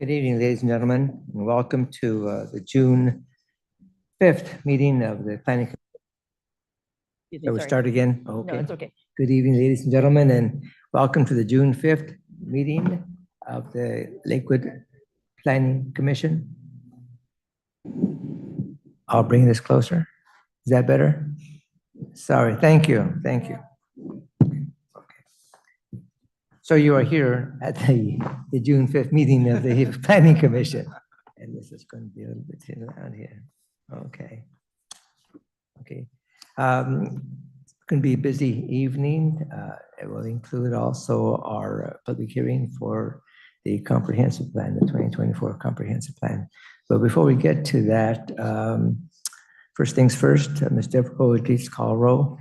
Good evening, ladies and gentlemen, and welcome to the June 5th meeting of the Planning Commission. Excuse So me, we sorry. start again? No, Okay. it's okay. Good evening, ladies and gentlemen, and welcome to the June 5th meeting of the Lakewood Planning Commission. I'll bring this closer. Is that better? Sorry, thank you, thank you. Okay. So you are here at the June 5th meeting of the Planning Commission. And this is going to be a little bit too loud here. Okay. Okay. It's going to be a busy evening. It will include also our public hearing for the comprehensive plan, the 2024 comprehensive plan. But before we get to that, first things first, Ms. Deborah, would you please call roll?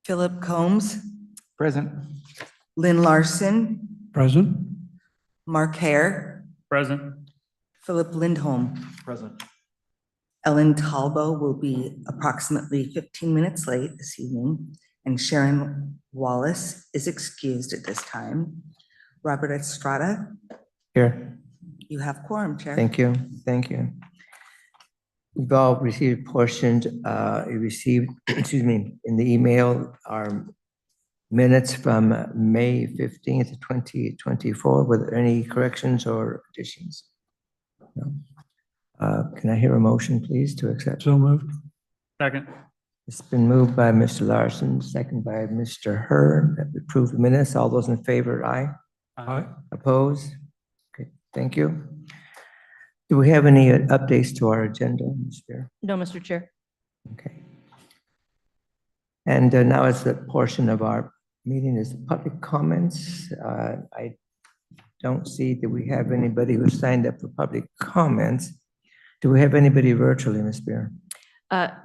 Philip Combs, Present. Lynn Larson, Present. Mark Hare, Present. Philip Lindholm. Present. Ellen Talbo will be approximately 15 minutes late this evening, and Sharon Wallace is excused at this time. Robert Estrada, Here. you have quorum, Chair. Thank you. Thank you. We've all received portions, you received, excuse me, in the email, our minutes from May 15th, 2024. Were there any corrections or additions? No. Can I hear a motion, please, to accept? So moved. Second. It's been moved by Mr. Larson, second by Mr. Hurd, that we approve the minutes. All those in favor, aye. Aye. Opposed? Okay, thank you. Do we have any updates to our agenda, Ms. Spear? No, Mr. Chair. Okay. And now it's the portion of our meeting is the public comments. I don't see that we have anybody who signed up for public comments. Do we have anybody virtually, Ms. Spear?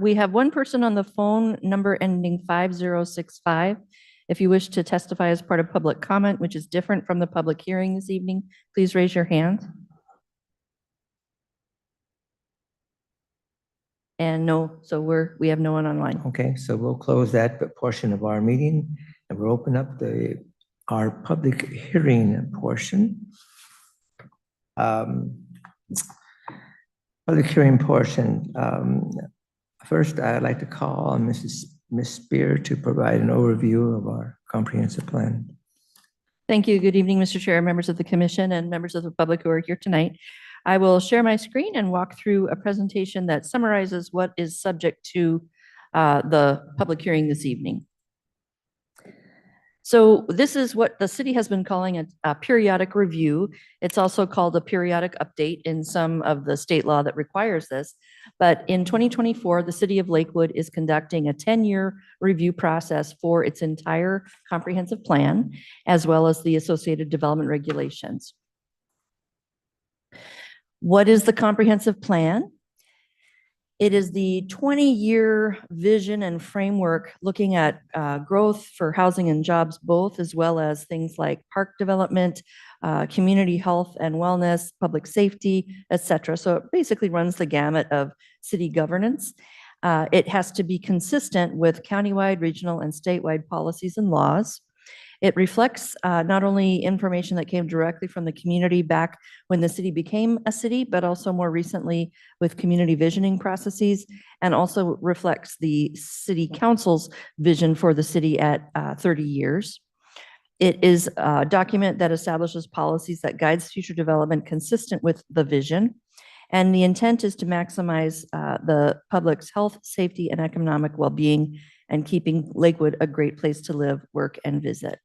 We have one person on the phone, number ending 5065. If you wish to testify as part of public comment, which is different from the public hearing this evening, please raise your hand. And no, so we have no one online. Okay, so we'll close that portion of our meeting and we'll open up our public hearing portion. Public hearing portion. First, I'd like to call on Ms. Spear to provide an overview of our comprehensive plan. Thank you. Good evening, Mr. Chair, members of the commission, and members of the public who are here tonight. I will share my screen and walk through a presentation that summarizes what is subject to the public hearing this evening. So this is what the city has been calling a periodic review. It's also called a periodic update in some of the state law that requires this. But in 2024, the city of Lakewood is conducting a 10-year review process for its entire comprehensive plan, as well as the associated development regulations. What is the comprehensive plan? It is the 20-year vision and framework looking at growth for housing and jobs both, as well as things like park development, community health and wellness, public safety, etc. So it basically runs the gamut of city governance. It has to be consistent with countywide, regional, and statewide policies and laws. It reflects not only information that came directly from the community back when the city became a city, but also more recently with community visioning processes, and also reflects the city council's vision for the city at 30 years. It is a document that establishes policies that guides future development consistent with the vision. And the intent is to maximize the public's health, safety, and economic well-being, and keeping Lakewood a great place to live, work, and visit.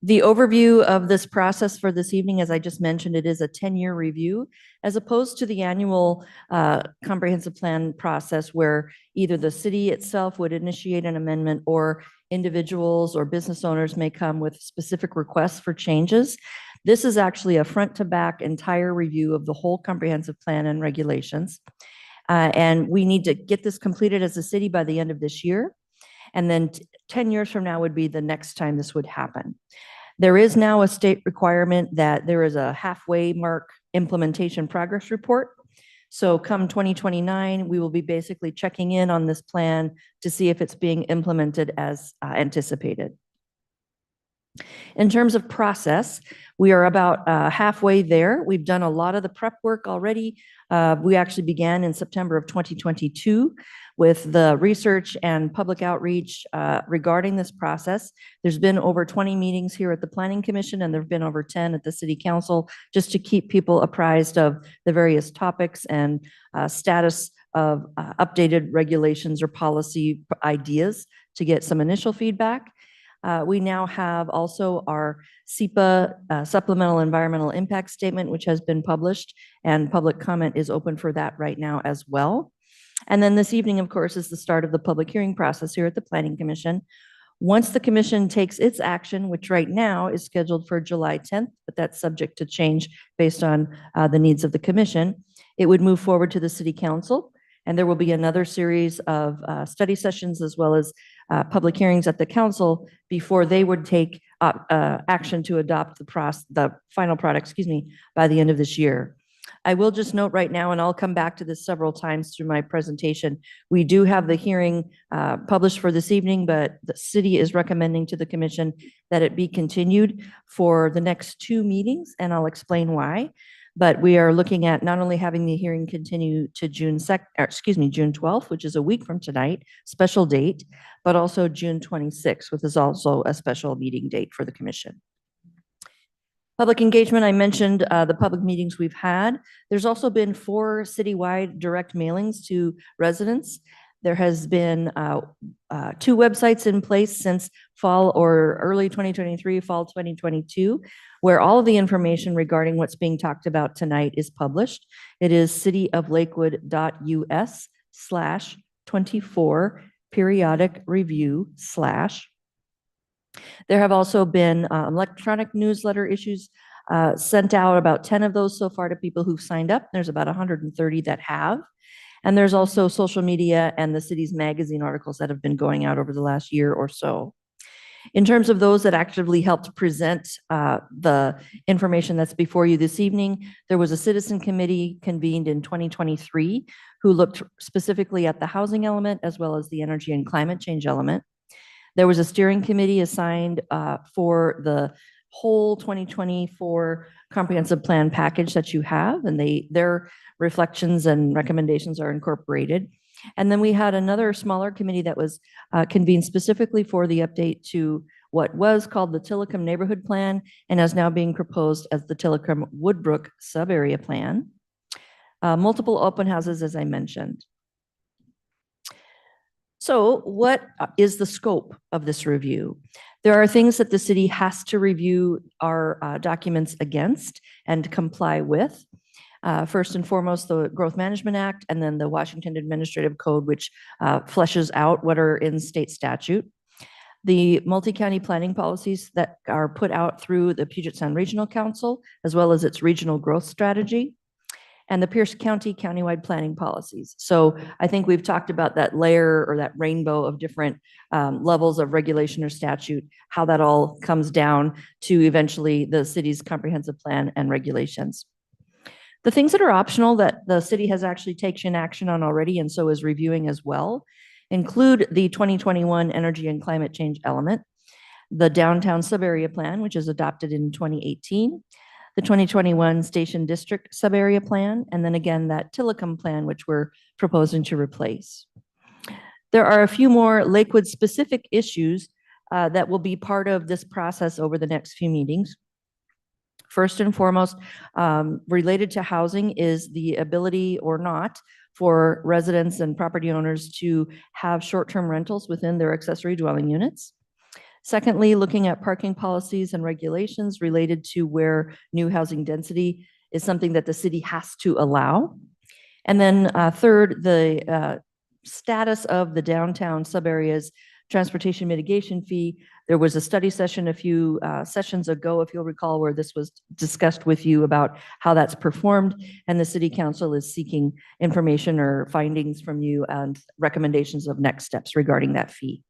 The overview of this process for this evening, as I just mentioned, it is a 10-year review, as opposed to the annual comprehensive plan process where either the city itself would initiate an amendment or individuals or business owners may come with specific requests for changes. This is actually a front-to-back entire review of the whole comprehensive plan and regulations. And we need to get this completed as a city by the end of this year. And then 10 years from now would be the next time this would happen. There is now a state requirement that there is a halfway mark implementation progress report. So come 2029, we will be basically checking in on this plan to see if it's being implemented as anticipated. In terms of process, we are about halfway there. We've done a lot of the prep work already. We actually began in September of 2022 with the research and public outreach regarding this process. There's been over 20 meetings here at the Planning Commission, and there've been over 10 at the City Council, just to keep people apprised of the various topics and status of updated regulations or policy ideas to get some initial feedback. We now have also our SEPA Supplemental Environmental Impact Statement, which has been published, and public comment is open for that right now as well. And then this evening, of course, is the start of the public hearing process here at the Planning Commission. Once the commission takes its action, which right now is scheduled for July 10th, but that's subject to change based on the needs of the commission, it would move forward to the City Council. And there will be another series of study sessions as well as public hearings at the council before they would take action to adopt the final product, by the end of this year. I will just note right now, and I'll come back to this several times through my presentation, we do have the hearing published for this evening, but the city is recommending to the commission that it be continued for the next 2 meetings, and I'll explain why. But we are looking at not only having the hearing continue to June 12th, which is a week from tonight, special date, but also June 26th, which is also a special meeting date for the commission. Public engagement, I mentioned the public meetings we've had. There's also been 4 citywide direct mailings to residents. There has been 2 websites in place since fall or early 2023, fall 2022, where all of the information regarding what's being talked about tonight is published. It is cityoflakewood.us/24 periodic review/. There have also been electronic newsletter issues sent out, about 10 of those so far to people who've signed up. There's about 130 that have. And there's also social media and the city's magazine articles that have been going out over the last year or so. In terms of those that actively helped present the information that's before you this evening, there was a citizen committee convened in 2023 who looked specifically at the housing element as well as the energy and climate change element. There was a steering committee assigned for the whole 2024 comprehensive plan package that you have, and their reflections and recommendations are incorporated. And then we had another smaller committee that was convened specifically for the update to what was called the Tillicum Neighborhood Plan and is now being proposed as the Tillicum Woodbrook Sub-Area Plan. Multiple open houses, as I mentioned. So what is the scope of this review? There are things that the city has to review our documents against and comply with. First and foremost, the Growth Management Act, and then the Washington Administrative Code, which fleshes out what are in state statute. The multi-county planning policies that are put out through the Puget Sound Regional Council, as well as its regional growth strategy, and the Pierce County countywide planning policies. So I think we've talked about that layer or that rainbow of different levels of regulation or statute, how that all comes down to eventually the city's comprehensive plan and regulations. The things that are optional that the city has actually taken action on already and so is reviewing as well include the 2021 energy and climate change element, the downtown sub-area plan, which is adopted in 2018, the 2021 Station District Sub-Area Plan, and then again, that Tillicum Plan, which we're proposing to replace. There are a few more Lakewood-specific issues that will be part of this process over the next few meetings. First and foremost, related to housing is the ability or not for residents and property owners to have short-term rentals within their accessory dwelling units. Secondly, looking at parking policies and regulations related to where new housing density is something that the city has to allow. And then third, the status of the downtown subareas transportation mitigation fee. There was a study session a few sessions ago, if you'll recall, where this was discussed with you about how that's performed, and the city council is seeking information or findings from you and recommendations of next steps regarding that fee.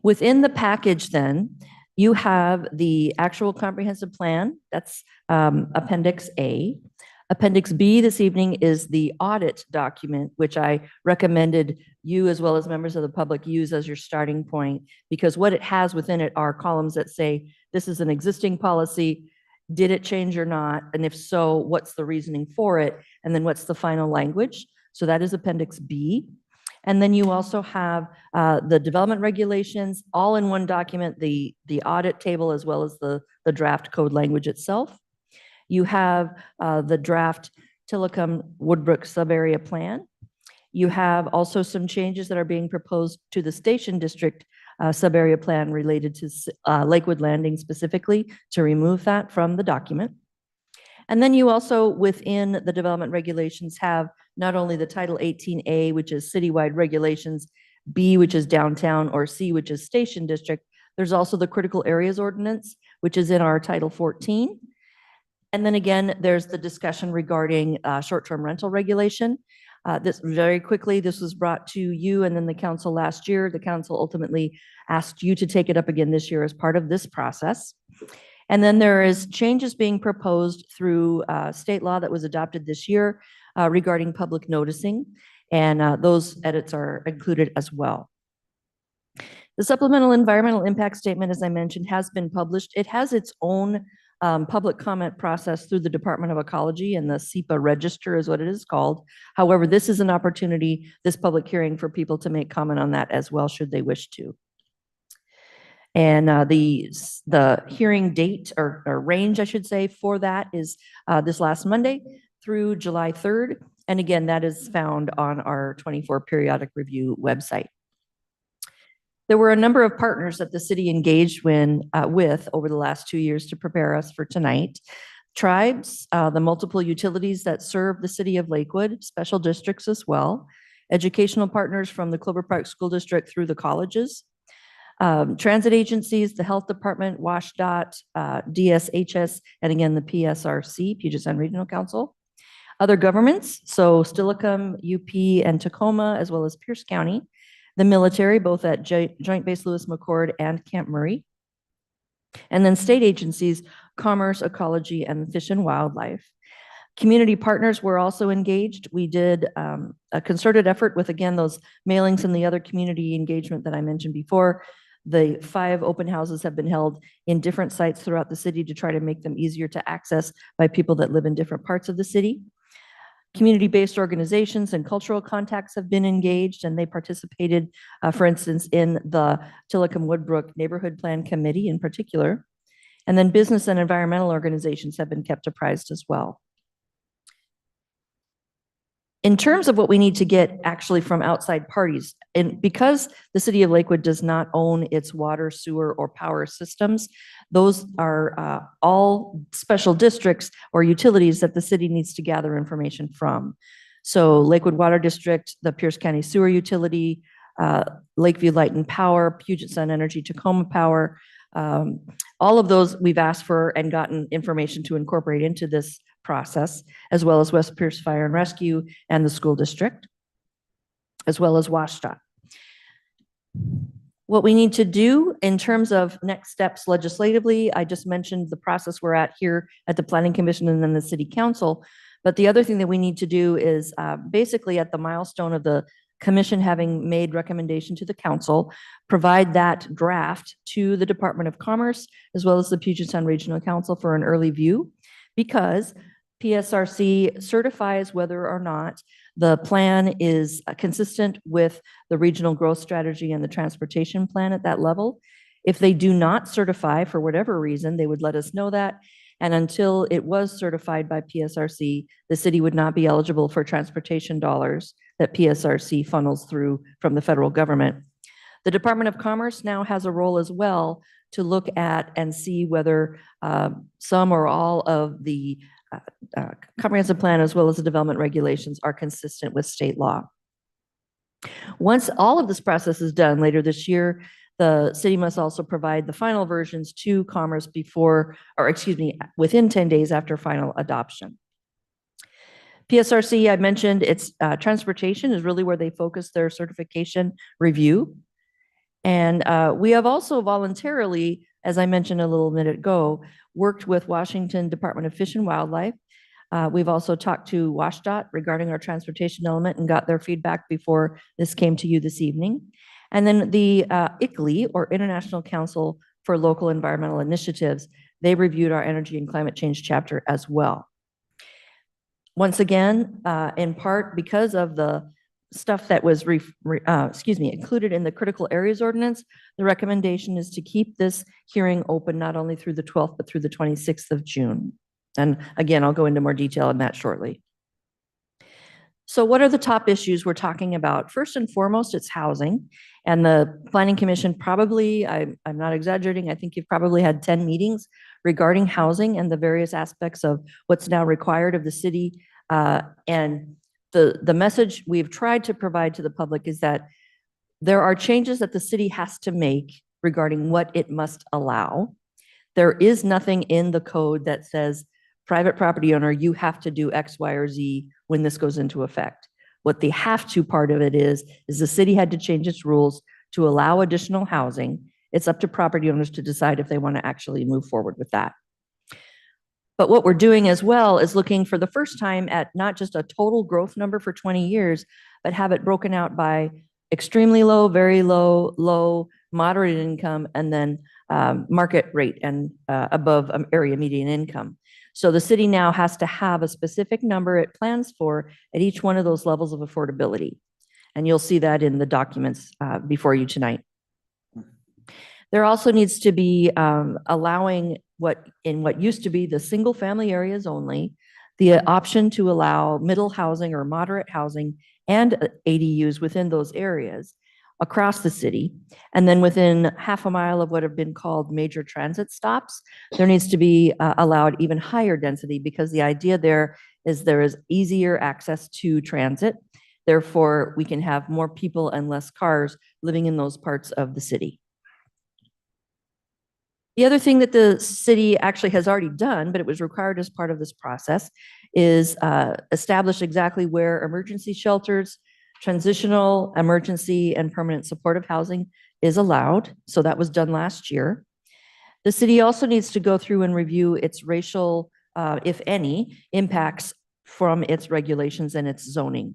Within the package then, you have the actual comprehensive plan, that's Appendix A. Appendix B this evening is the audit document, which I recommended you as well as members of the public use as your starting point, because what it has within it are columns that say, this is an existing policy, did it change or not? And if so, what's the reasoning for it? And then what's the final language? So that is Appendix B. And then you also have the development regulations, all in one document, the audit table, as well as the draft code language itself. You have the draft Tillicum Woodbrook subarea plan. You have also some changes that are being proposed to the Station District subarea plan related to Lakewood Landing specifically, to remove that from the document. And then you also, within the development regulations, have not only the Title 18A, which is citywide regulations, B, which is downtown, or C, which is Station District. There's also the Critical Areas Ordinance, which is in our Title 14. And then again, there's the discussion regarding short-term rental regulation. This very quickly, this was brought to you and then the council last year. The council ultimately asked you to take it up again this year as part of this process. And then there is changes being proposed through state law that was adopted this year regarding public noticing, and those edits are included as well. The supplemental environmental impact statement, as I mentioned, has been published. It has its own public comment process through the Department of Ecology, and the SEPA register is what it is called. However, this is an opportunity, this public hearing, for people to make comment on that as well, should they wish to. And the hearing date or range, I should say, for that is this last Monday through July 3rd. And again, that is found on our 24 periodic review website. There were a number of partners that the city engaged with over the last 2 years to prepare us for tonight. Tribes, the multiple utilities that serve the city of Lakewood, special districts as well, educational partners from the Clover Park School District through the colleges, transit agencies, the health department, WashDOT, DSHS, and again, the PSRC, Puget Sound Regional Council. Other governments, so Steilacoom, UP, and Tacoma, as well as Pierce County. The military, both at Joint Base Lewis McChord and Camp Murray. And then state agencies, Commerce, Ecology, and Fish and Wildlife. Community partners were also engaged. We did a concerted effort with, again, those mailings and the other community engagement that I mentioned before. The 5 open houses have been held in different sites throughout the city to try to make them easier to access by people that live in different parts of the city. Community-based organizations and cultural contacts have been engaged, and they participated, for instance, in the Tillicum Woodbrook Neighborhood Plan Committee in particular. And then business and environmental organizations have been kept apprised as well. In terms of what we need to get actually from outside parties, and because the city of Lakewood does not own its water, sewer, or power systems, those are all special districts or utilities that the city needs to gather information from. So Lakewood Water District, the Pierce County Sewer Utility, Lakeview Light and Power, Puget Sound Energy, Tacoma Power, all of those we've asked for and gotten information to incorporate into this process, as well as West Pierce Fire and Rescue and the school district, as well as WashDOT. What we need to do in terms of next steps legislatively, I just mentioned the process we're at here at the Planning Commission and then the City Council. But the other thing that we need to do is basically at the milestone of the commission having made recommendation to the council, provide that draft to the Department of Commerce, as well as the Puget Sound Regional Council for an early view, because PSRC certifies whether or not the plan is consistent with the regional growth strategy and the transportation plan at that level. If they do not certify for whatever reason, they would let us know that. And until it was certified by PSRC, the city would not be eligible for transportation dollars that PSRC funnels through from the federal government. The Department of Commerce now has a role as well to look at and see whether some or all of the comprehensive plan as well as the development regulations are consistent with state law. Once all of this process is done later this year, the city must also provide the final versions to Commerce within 10 days after final adoption. PSRC, I mentioned, its transportation is really where they focus their certification review. And we have also voluntarily, as I mentioned a little minute ago, worked with Washington Department of Fish and Wildlife We've also talked to WashDOT regarding our transportation element and got their feedback before this came to you this evening. And then the ICLEI, or International Council for Local Environmental Initiatives, they reviewed our energy and climate change chapter as well. Once again, in part because of the stuff that was included in the critical areas ordinance, the recommendation is to keep this hearing open not only through the 12th, but through the 26th of June. And again, I'll go into more detail on that shortly. So what are the top issues we're talking about? First and foremost, it's housing. And the Planning Commission probably, I'm not exaggerating, I think you've probably had 10 meetings regarding housing and the various aspects of what's now required of the city. And the message we've tried to provide to the public is that there are changes that the city has to make regarding what it must allow. There is nothing in the code that says, private property owner, you have to do X, Y, or Z when this goes into effect. What the have to part of it is the city had to change its rules to allow additional housing. It's up to property owners to decide if they want to actually move forward with that. But what we're doing as well is looking for the first time at not just a total growth number for 20 years, but have it broken out by extremely low, very low, low, moderate income, and then market rate and above area median income. So the city now has to have a specific number it plans for at each one of those levels of affordability. And you'll see that in the documents before you tonight. There also needs to be allowing what used to be the single family areas only, the option to allow middle housing or moderate housing and ADUs within those areas across the city. And then within half a mile of what have been called major transit stops, there needs to be allowed even higher density, because the idea there is easier access to transit. Therefore, we can have more people and less cars living in those parts of the city. The other thing that the city actually has already done, but it was required as part of this process, is establish exactly where emergency shelters, transitional, emergency, and permanent supportive housing is allowed. So that was done last year. The city also needs to go through and review its racial, if any, impacts from its regulations and its zoning.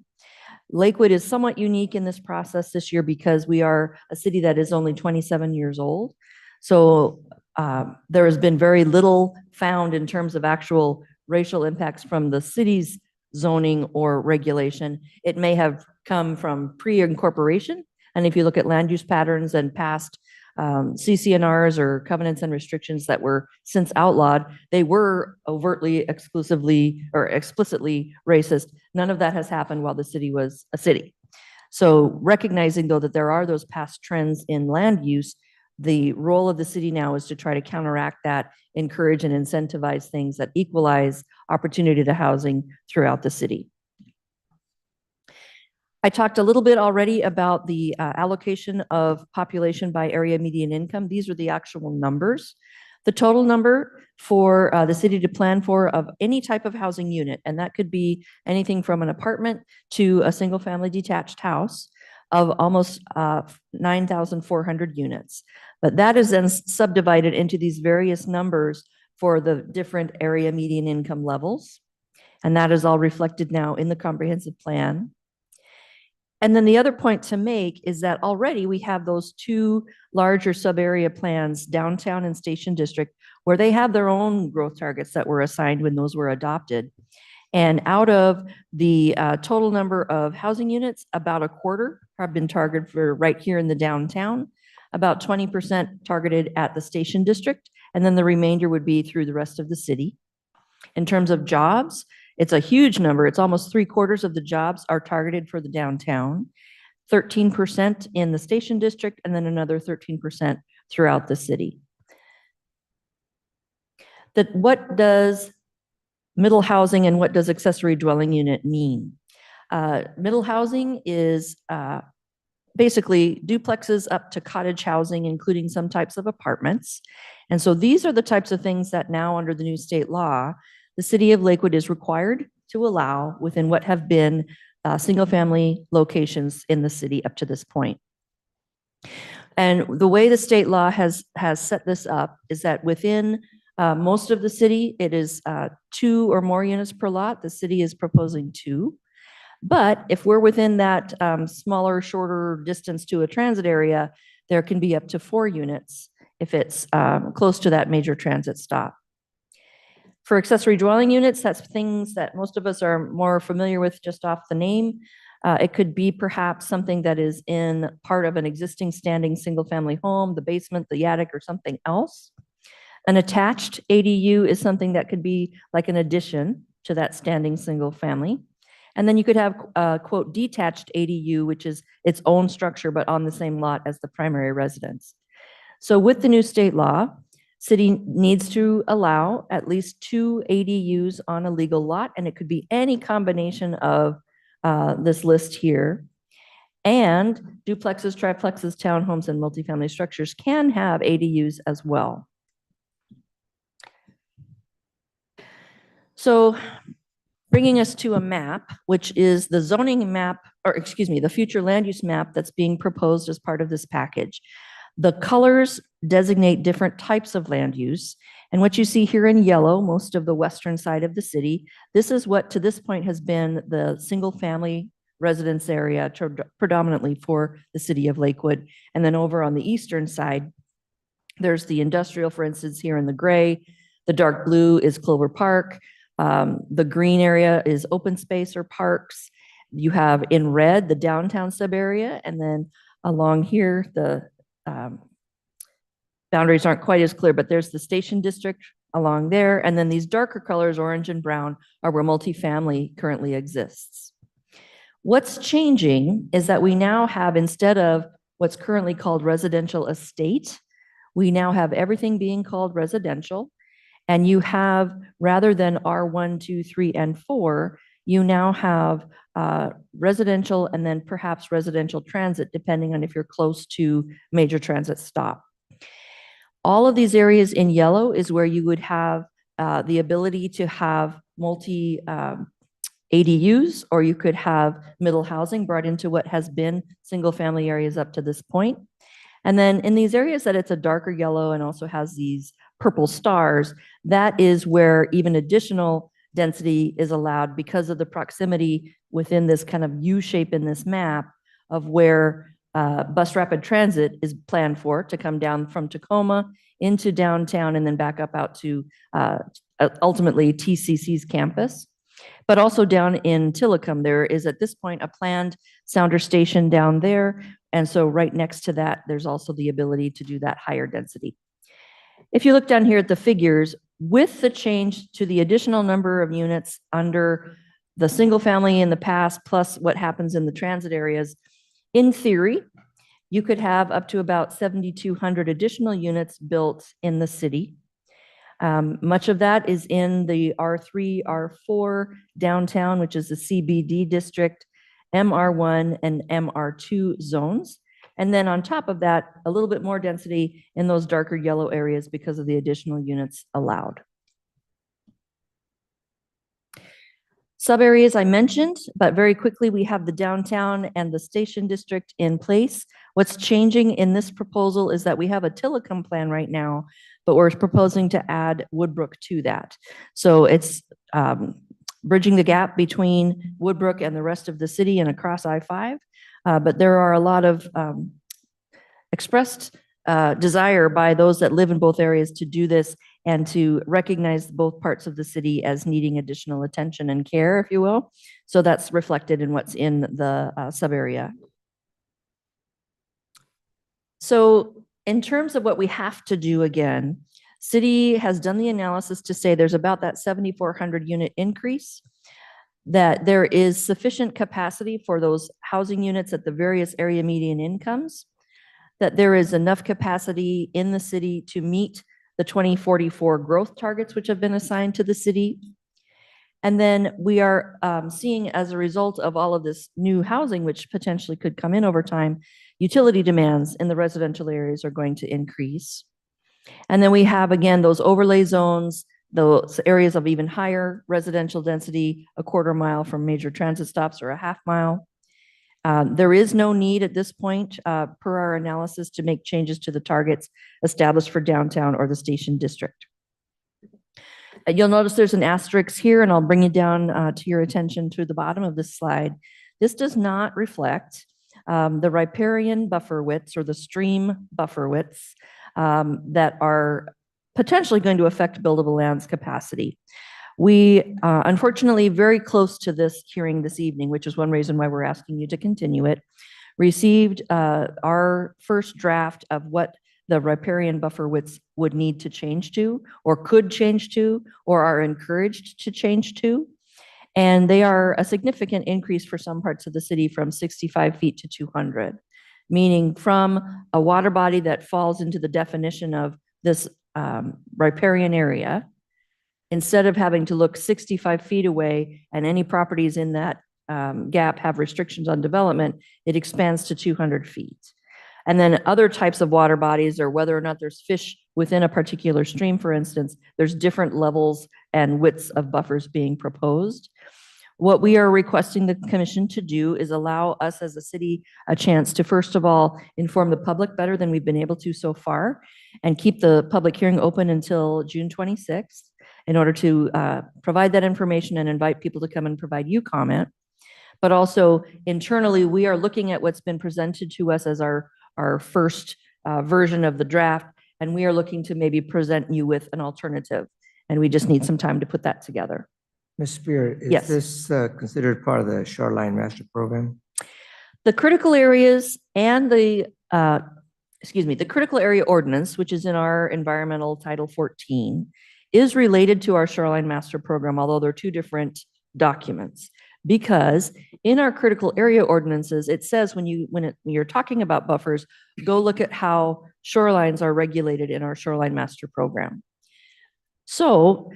Lakewood is somewhat unique in this process this year because we are a city that is only 27 years old. So there has been very little found in terms of actual racial impacts from the city's zoning or regulation. It may have come from pre-incorporation. And if you look at land use patterns and past CCNRs or covenants and restrictions that were since outlawed, they were overtly, exclusively, or explicitly racist. None of that has happened while the city was a city. So recognizing, though, that there are those past trends in land use, the role of the city now is to try to counteract that, encourage and incentivize things that equalize opportunity to housing throughout the city. I talked a little bit already about the allocation of population by area median income. These are the actual numbers. The total number for the city to plan for of any type of housing unit, and that could be anything from an apartment to a single family detached house, of almost 9,400 units. But that is then subdivided into these various numbers for the different area median income levels. And that is all reflected now in the comprehensive plan. And then the other point to make is that already we have those two larger sub-area plans, downtown and Station District, where they have their own growth targets that were assigned when those were adopted. And out of the total number of housing units, about a quarter have been targeted for right here in the downtown, about 20% targeted at the Station District, and then the remainder would be through the rest of the city. In terms of jobs, it's a huge number. It's almost 3/4 of the jobs are targeted for the downtown, 13% in the Station District, and then another 13% throughout the city. What does middle housing and what does accessory dwelling unit mean? Middle housing is basically duplexes up to cottage housing, including some types of apartments. And so these are the types of things that now, under the new state law, the city of Lakewood is required to allow within what have been single-family locations in the city up to this point. And the way the state law has set this up is that within Most of the city, it is 2 or more units per lot. The city is proposing 2. But if we're within that smaller, shorter distance to a transit area, there can be up to 4 units if it's close to that major transit stop. For accessory dwelling units, that's things that most of us are more familiar with just off the name. It could be perhaps something that is in part of an existing standing single-family home, the basement, the attic, or something else. An attached ADU is something that could be like an addition to that standing single family. And then you could have quote detached ADU, which is its own structure, but on the same lot as the primary residence. So with the new state law, city needs to allow at least 2 ADUs on a legal lot, and it could be any combination of this list here. And duplexes, triplexes, townhomes, and multifamily structures can have ADUs as well. So bringing us to a map, which is the zoning map, or excuse me, the future land use map that's being proposed as part of this package. The colors designate different types of land use. And what you see here in yellow, most of the western side of the city, this is what to this point has been the single family residence area predominantly for the city of Lakewood. And then over on the eastern side, there's the industrial, for instance, here in the gray. The dark blue is Clover Park. The green area is open space or parks. You have in red the downtown sub area, and then along here the boundaries aren't quite as clear, but there's the station district along there, and then these darker colors, orange and brown, are where multifamily currently exists. What's changing is that we now have, instead of what's currently called residential estate, we now have everything being called residential. And you have, rather than R1, 2, 3, and 4, you now have residential and then perhaps residential transit, depending on if you're close to major transit stop. All of these areas in yellow is where you would have the ability to have multi ADUs, or you could have middle housing brought into what has been single family areas up to this point. And then in these areas that it's a darker yellow and also has these purple stars, that is where even additional density is allowed because of the proximity within this kind of U shape in this map of where bus rapid transit is planned for to come down from Tacoma into downtown and then back up out to ultimately TCC's campus. But also down in Tillicum, there is at this point a planned sounder station down there. And so right next to that, there's also the ability to do that higher density. If you look down here at the figures, with the change to the additional number of units under the single family in the past, plus what happens in the transit areas, in theory, you could have up to about 7,200 additional units built in the city. Much of that is in the R3, R4 downtown, which is the CBD district, MR1 and MR2 zones. And then on top of that, a little bit more density in those darker yellow areas because of the additional units allowed. Sub areas I mentioned, but very quickly we have the downtown and the station district in place. What's changing in this proposal is that we have a Tillicum plan right now, but we're proposing to add Woodbrook to that. So it's bridging the gap between Woodbrook and the rest of the city and across I-5. But there are a lot of expressed desire by those that live in both areas to do this and to recognize both parts of the city as needing additional attention and care, if you will. So that's reflected in what's in the sub area. So in terms of what we have to do again, city has done the analysis to say there's about that 7,400 unit increase, that there is sufficient capacity for those housing units at the various area median incomes, that there is enough capacity in the city to meet the 2044 growth targets which have been assigned to the city. And then we are seeing, as a result of all of this new housing, which potentially could come in over time, utility demands in the residential areas are going to increase. And then we have, again, those overlay zones, those areas of even higher residential density, a quarter mile from major transit stops or a half mile. There is no need at this point, per our analysis, to make changes to the targets established for downtown or the station district. You'll notice there's an asterisk here, and I'll bring it down to your attention to the bottom of this slide. This does not reflect the riparian buffer widths or the stream buffer widths that are potentially going to affect buildable land's capacity. We, unfortunately, very close to this hearing this evening, which is one reason why we're asking you to continue it, received our first draft of what the riparian buffer widths would need to change to, or could change to, or are encouraged to change to. And they are a significant increase for some parts of the city from 65 feet to 200, meaning from a water body that falls into the definition of this riparian area, instead of having to look 65 feet away and any properties in that gap have restrictions on development, it expands to 200 feet. And then other types of water bodies, or whether or not there's fish within a particular stream, for instance, there's different levels and widths of buffers being proposed. What we are requesting the commission to do is allow us as a city a chance to, first of all, inform the public better than we've been able to so far, and keep the public hearing open until June 26th in order to provide that information and invite people to come and provide you comment. But also internally, we are looking at what's been presented to us as our first version of the draft, and we are looking to maybe present you with an alternative. And we just need some time to put that together. Ms. Spear, Yes. is this considered part of the Shoreline Master Program? The critical areas and the critical area ordinance, which is in our environmental Title 14, is related to our Shoreline Master Program, although they're two different documents. Because in our critical area ordinances, it says when you're talking about buffers, go look at how shorelines are regulated in our Shoreline Master Program. So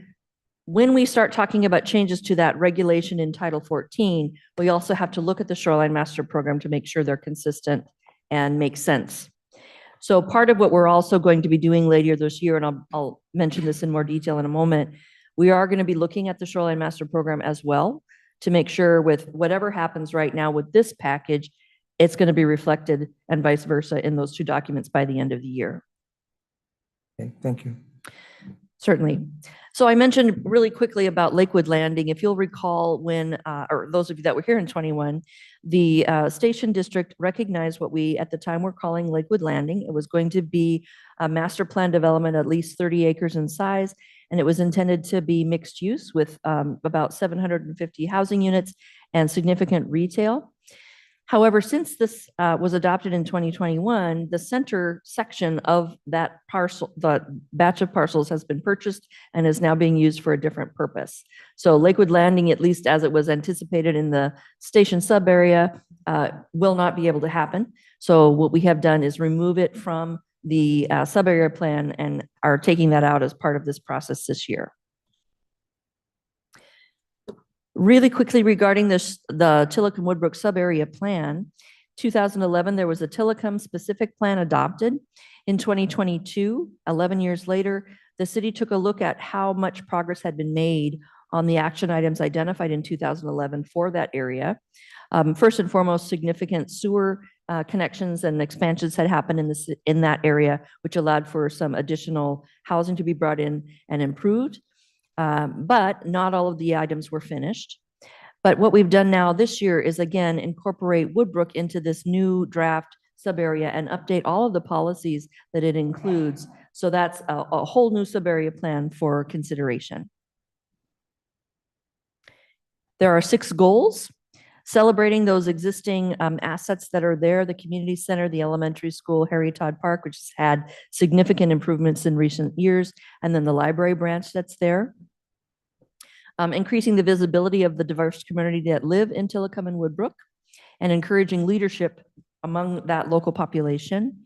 when we start talking about changes to that regulation in Title 14, we also have to look at the Shoreline Master Program to make sure they're consistent and make sense. So part of what we're also going to be doing later this year, and I'll mention this in more detail in a moment, we are going to be looking at the Shoreline Master Program as well, to make sure with whatever happens right now with this package, it's going to be reflected and vice versa in those two documents by the end of the year. Okay, thank you. Certainly. So I mentioned really quickly about Lakewood Landing. If you'll recall when, or those of you that were here in 21, the Station District recognized what we at the time were calling Lakewood Landing. It was going to be a master plan development at least 30 acres in size, and it was intended to be mixed use with about 750 housing units and significant retail. However, since this was adopted in 2021, the center section of that parcel, the batch of parcels, has been purchased and is now being used for a different purpose. So Lakewood Landing, at least as it was anticipated in the station sub area, will not be able to happen. So what we have done is remove it from the sub area plan and are taking that out as part of this process this year. Really quickly regarding this, the Tillicum Woodbrook sub-area plan, 2011, there was a Tillicum specific plan adopted. In 2022, 11 years later, the city took a look at how much progress had been made on the action items identified in 2011 for that area. First and foremost, significant sewer connections and expansions had happened in that area, which allowed for some additional housing to be brought in and improved. But not all of the items were finished. But what we've done now this year is again incorporate Woodbrook into this new draft sub-area and update all of the policies that it includes. So that's a whole new sub-area plan for consideration. There are 6 goals: celebrating those existing assets that are there, the community center, the elementary school, Harry Todd Park, which has had significant improvements in recent years, and then the library branch that's there. Increasing the visibility of the diverse community that live in Tillicum and Woodbrook, and encouraging leadership among that local population.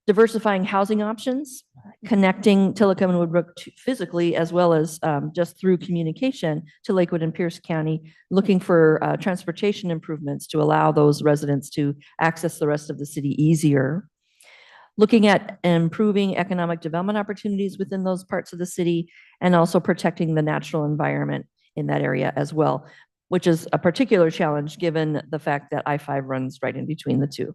Diversifying housing options, connecting Tillicum and Woodbrook physically as well as just through communication to Lakewood and Pierce County, looking for transportation improvements to allow those residents to access the rest of the city easier. Looking at improving economic development opportunities within those parts of the city, and also protecting the natural environment in that area as well, which is a particular challenge given the fact that I-5 runs right in between the two.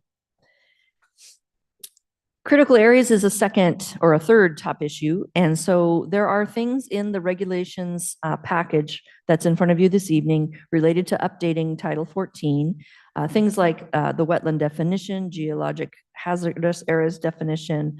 Critical areas is a second or a third top issue. And so there are things in the regulations package that's in front of you this evening related to updating Title 14. Things like the wetland definition, geologic hazardous areas definition,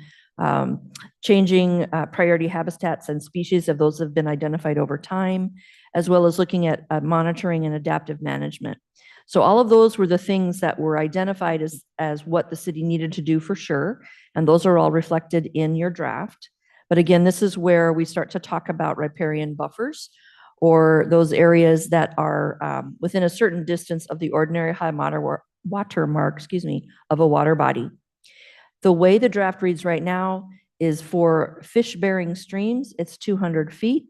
changing priority habitats and species if those have been identified over time, as well as looking at monitoring and adaptive management. So all of those were the things that were identified as what the city needed to do for sure. And those are all reflected in your draft. But again, this is where we start to talk about riparian buffers, or those areas that are within a certain distance of the ordinary high water mark, of a water body. The way the draft reads right now is for fish-bearing streams, it's 200 feet.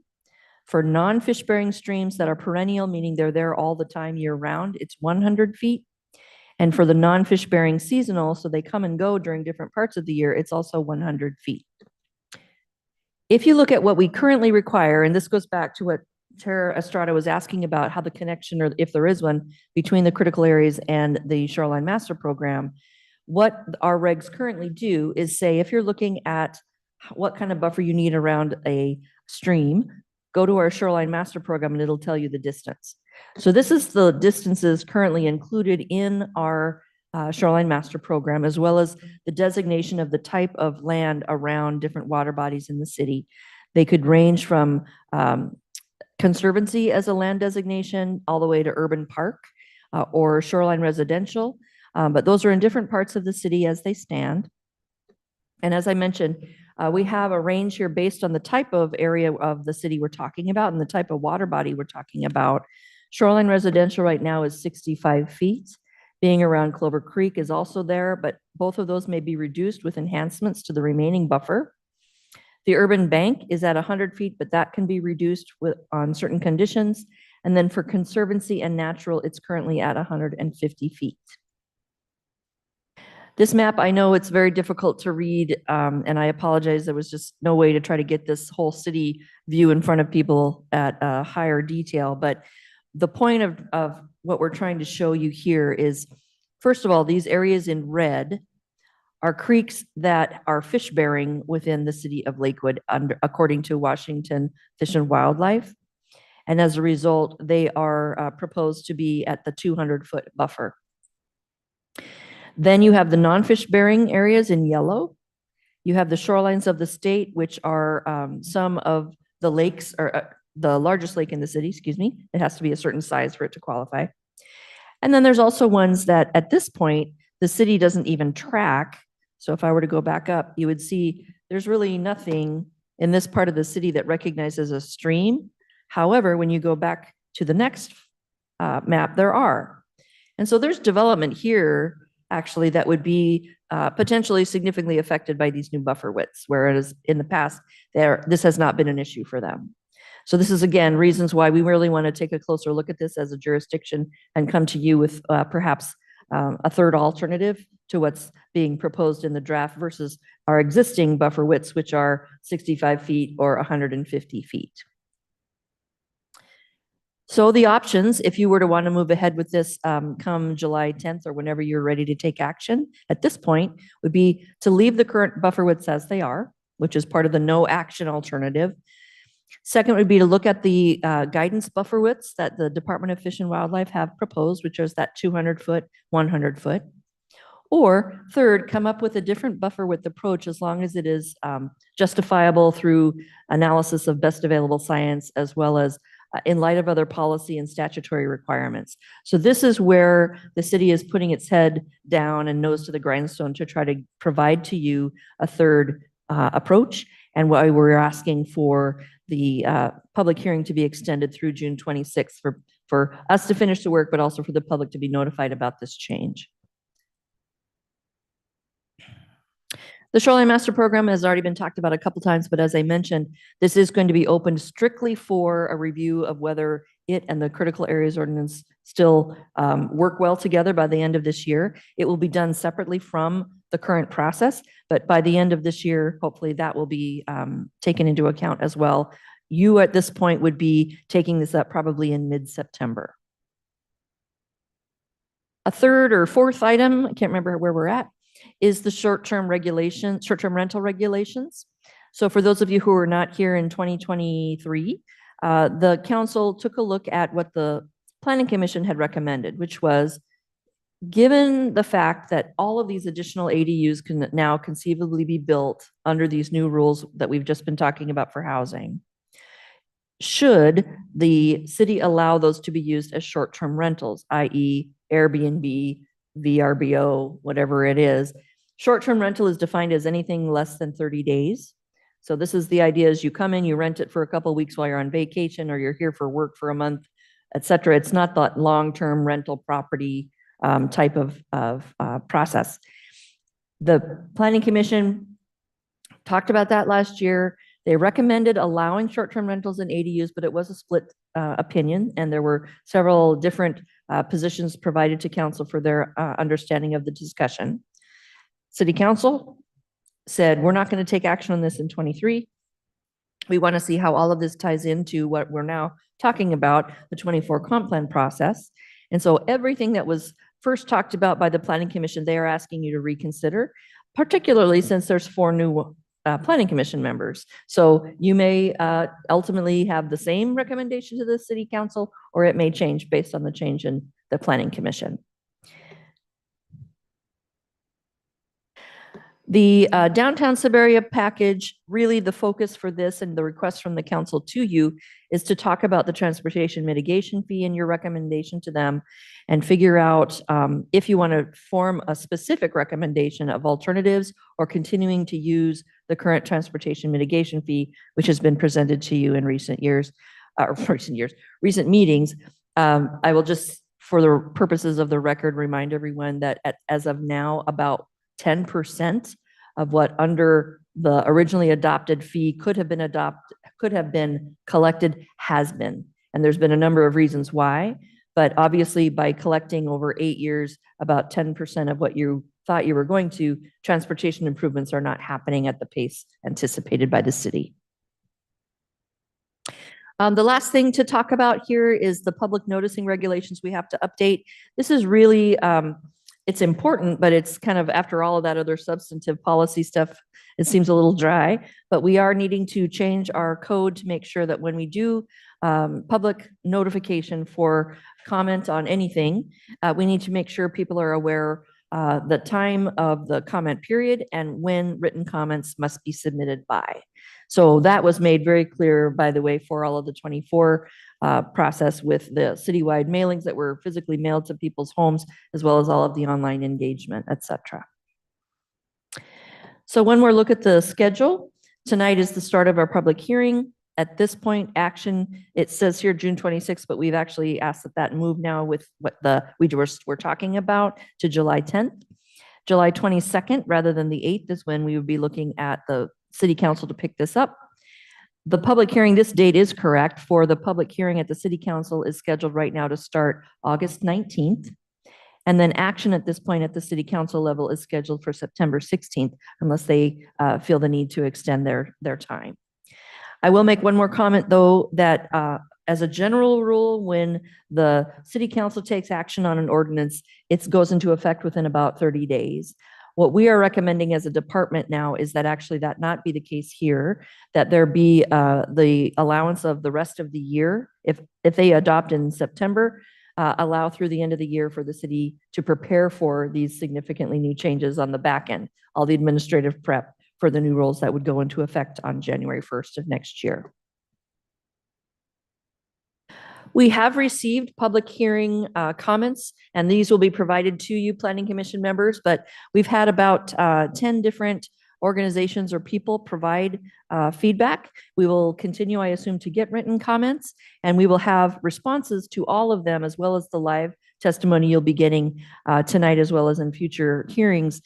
For non-fish-bearing streams that are perennial, meaning they're there all the time year-round, it's 100 feet. And for the non-fish-bearing seasonal, so they come and go during different parts of the year, it's also 100 feet. If you look at what we currently require, and this goes back to what Tara Estrada was asking about, how the connection, or if there is one, between the critical areas and the Shoreline Master Program, what our regs currently do is say, if you're looking at what kind of buffer you need around a stream, go to our Shoreline Master Program and it'll tell you the distance. So this is the distances currently included in our Shoreline Master Program, as well as the designation of the type of land around different water bodies in the city. They could range from conservancy as a land designation all the way to urban park or shoreline residential. But those are in different parts of the city as they stand. And as I mentioned, we have a range here based on the type of area of the city we're talking about and the type of water body we're talking about. Shoreline residential right now is 65 feet. Being around Clover Creek is also there, but both of those may be reduced with enhancements to the remaining buffer. The urban bank is at 100 feet, but that can be reduced on certain conditions. And then for conservancy and natural, it's currently at 150 feet. This map, I know it's very difficult to read, and I apologize. There was just no way to try to get this whole city view in front of people at a higher detail. But the point of what we're trying to show you here is, first of all, these areas in red are creeks that are fish-bearing within the city of Lakewood, according to Washington Fish and Wildlife. And as a result, they are proposed to be at the 200-foot buffer. Then you have the non-fish bearing areas in yellow. You have the shorelines of the state, which are some of the lakes, or the largest lake in the city, It has to be a certain size for it to qualify. And then there's also ones that at this point, the city doesn't even track. So if I were to go back up, you would see there's really nothing in this part of the city that recognizes a stream. However, when you go back to the next map, there are. And so there's development here actually that would be potentially significantly affected by these new buffer widths, whereas in the past, this has not been an issue for them. So this is, again, reasons why we really want to take a closer look at this as a jurisdiction and come to you with perhaps a third alternative to what's being proposed in the draft versus our existing buffer widths, which are 65 feet or 150 feet. So the options, if you were to want to move ahead with this come July 10th or whenever you're ready to take action at this point, would be to leave the current buffer widths as they are, which is part of the no action alternative. Second would be to look at the guidance buffer widths that the Department of Fish and Wildlife have proposed, which is that 200-foot, 100-foot. Or third, come up with a different buffer width approach as long as it is justifiable through analysis of best available science, as well as in light of other policy and statutory requirements. So this is where the city is putting its head down and nose to the grindstone to try to provide to you a third approach, and why we're asking for the public hearing to be extended through June 26th for us to finish the work, but also for the public to be notified about this change. The Shoreline Master Program has already been talked about a couple times, but as I mentioned, this is going to be open strictly for a review of whether it and the Critical Areas Ordinance still work well together by the end of this year. It will be done separately from the current process, but by the end of this year, hopefully that will be taken into account as well. You at this point would be taking this up probably in mid-September. A third or fourth item, I can't remember where we're at, is the short-term rental regulations. So for those of you who are not here in 2023, the council took a look at what the Planning Commission had recommended, which was, given the fact that all of these additional ADUs can now conceivably be built under these new rules that we've just been talking about for housing, should the city allow those to be used as short-term rentals, i.e. Airbnb, VRBO, whatever it is. Short-term rental is defined as anything less than 30 days. So this is the idea: is you come in, you rent it for a couple of weeks while you're on vacation, or you're here for work for a month, et cetera. It's not that long-term rental property type of process. The Planning Commission talked about that last year. They recommended allowing short-term rentals in ADUs, but it was a split opinion, and there were several different positions provided to council for their understanding of the discussion. City Council said, we're not going to take action on this in 23. We want to see how all of this ties into what we're now talking about, the 24 comp plan process. And so everything that was first talked about by the Planning Commission, they are asking you to reconsider, particularly since there's 4 new Planning Commission members. So you may ultimately have the same recommendation to the City Council, or it may change based on the change in the Planning Commission. The downtown Savaria package, really the focus for this and the request from the council to you is to talk about the transportation mitigation fee and your recommendation to them, and figure out if you want to form a specific recommendation of alternatives or continuing to use the current transportation mitigation fee, which has been presented to you in recent meetings. I will just, for the purposes of the record, remind everyone that as of now, about 10% of what under the originally adopted fee could have been collected has been. And there's been a number of reasons why, but obviously by collecting over 8 years, about 10% of what you thought you were going to, transportation improvements are not happening at the pace anticipated by the city. The last thing to talk about here is the public noticing regulations we have to update. This is really, it's important, but it's kind of, after all of that other substantive policy stuff, it seems a little dry, but we are needing to change our code to make sure that when we do public notification for comment on anything, we need to make sure people are aware the time of the comment period and when written comments must be submitted by. So that was made very clear, by the way, for all of the 24 process with the citywide mailings that were physically mailed to people's homes, as well as all of the online engagement, et cetera. So one more look at the schedule. Tonight is the start of our public hearing. At this point, action, it says here June 26th, but we've actually asked that move now with what we're talking about to July 10th. July 22nd, rather than the 8th, is when we would be looking at the City Council to pick this up. The public hearing, this date is correct, for the public hearing at the City Council is scheduled right now to start August 19th. And then action at this point at the City Council level is scheduled for September 16th, unless they feel the need to extend their time. I will make one more comment, though, that as a general rule, when the City Council takes action on an ordinance, it goes into effect within about 30 days. What we are recommending as a department now is that actually that not be the case here, that there be the allowance of the rest of the year. If they adopt in September, allow through the end of the year for the city to prepare for these significantly new changes on the back end, all the administrative prep for the new rules that would go into effect on January 1st of next year. We have received public hearing comments, and these will be provided to you, Planning Commission members, but we've had about 10 different organizations or people provide feedback. We will continue, I assume, to get written comments, and we will have responses to all of them, as well as the live testimony you'll be getting tonight, as well as in future hearings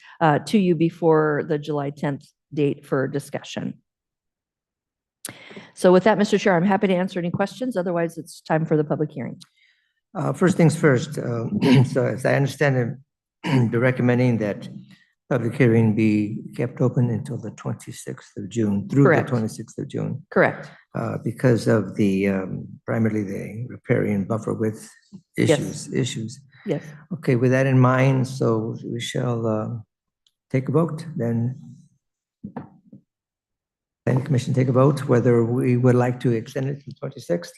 to you before the July 10th date for discussion. So with that, Mr. Chair, I'm happy to answer any questions. Otherwise, it's time for the public hearing. First things first, so as I understand it, you're recommending that public hearing be kept open until the 26th of June, through Correct. the 26th of June. Correct. Because of the, primarily the riparian buffer width issues. Yes. Okay, with that in mind, so we shall take a vote, then planning commission take a vote whether we would like to extend it to the 26th.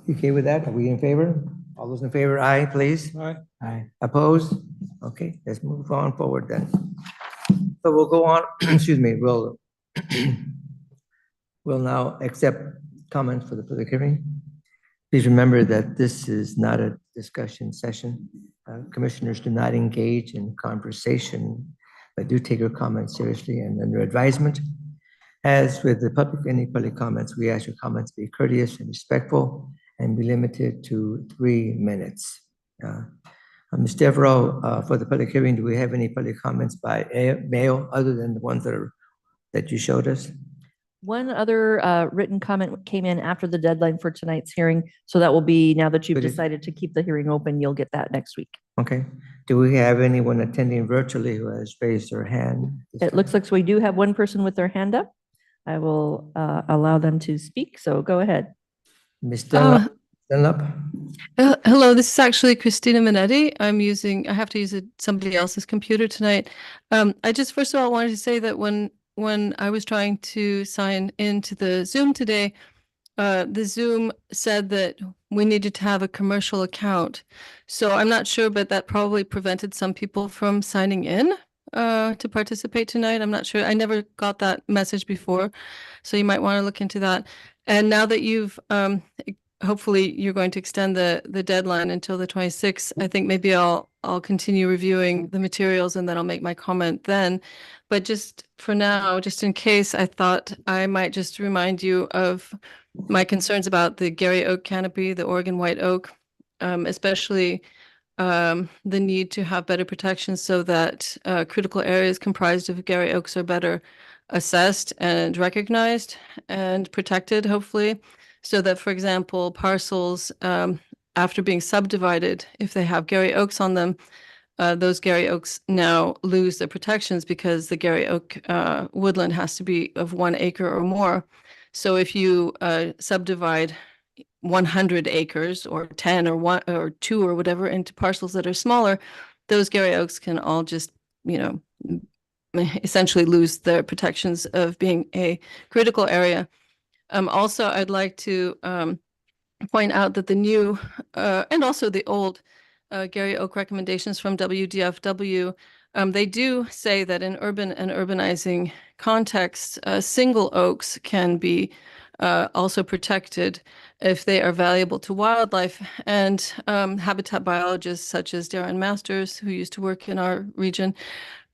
You okay with that? Are we in favor? All those in favor, aye, please. Aye. Aye. Opposed? Okay, let's move on forward then. So we'll go on, excuse me, we'll now accept comments for the public hearing. Please remember that this is not a discussion session. Commissioners do not engage in conversation, but do take your comments seriously and under advisement. As with the public, any public comments, we ask your comments be courteous and respectful and be limited to 3 minutes. Ms. Devereaux, for the public hearing, do we have any public comments by mail other than the ones that you showed us? One other written comment came in after the deadline for tonight's hearing. So that will be, now that you've But if- decided to keep the hearing open, you'll get that next week. Okay. Do we have anyone attending virtually who has raised their hand? It looks like we do have one person with their hand up. I will allow them to speak. So go ahead. Ms. Dunlap? Hello, this is actually Christina Minetti. I have to use somebody else's computer tonight. I just first of all wanted to say that when I was trying to sign into the Zoom today, the Zoom said that we needed to have a commercial account. So I'm not sure, but that probably prevented some people from signing in to participate tonight. I'm not sure. I never got that message before. So you might want to look into that. And now that you've hopefully you're going to extend the deadline until the 26th. I think maybe I'll continue reviewing the materials and then I'll make my comment then. But just for now, just in case, I thought I might just remind you of my concerns about the Gary Oak canopy, the Oregon white oak, especially the need to have better protection so that critical areas comprised of Gary oaks are better assessed and recognized and protected, hopefully. So that, for example, parcels, after being subdivided, if they have Gary oaks on them, those Gary oaks now lose their protections because the Gary oak woodland has to be of 1 acre or more. So if you subdivide 100 acres or 10 or 1 or 2 or whatever into parcels that are smaller, those Gary oaks can all just, essentially lose their protections of being a critical area. Also, I'd like to point out that the new and also the old Gary Oak recommendations from WDFW, they do say that in urban and urbanizing contexts, single oaks can be also protected if they are valuable to wildlife. And habitat biologists such as Darren Masters, who used to work in our region,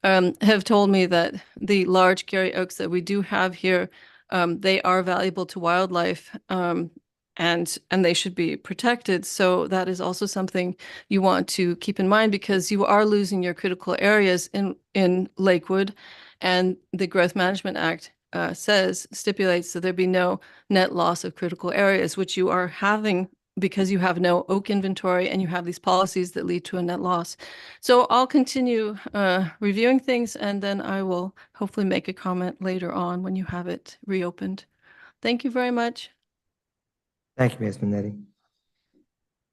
have told me that the large Gary oaks that we do have here, they are valuable to wildlife, and they should be protected. So that is also something you want to keep in mind because you are losing your critical areas in Lakewood, and the Growth Management Act stipulates that there be no net loss of critical areas, which you are having because you have no oak inventory and you have these policies that lead to a net loss. So I'll continue reviewing things and then I will hopefully make a comment later on when you have it reopened. Thank you very much. Thank you, Ms. Minetti.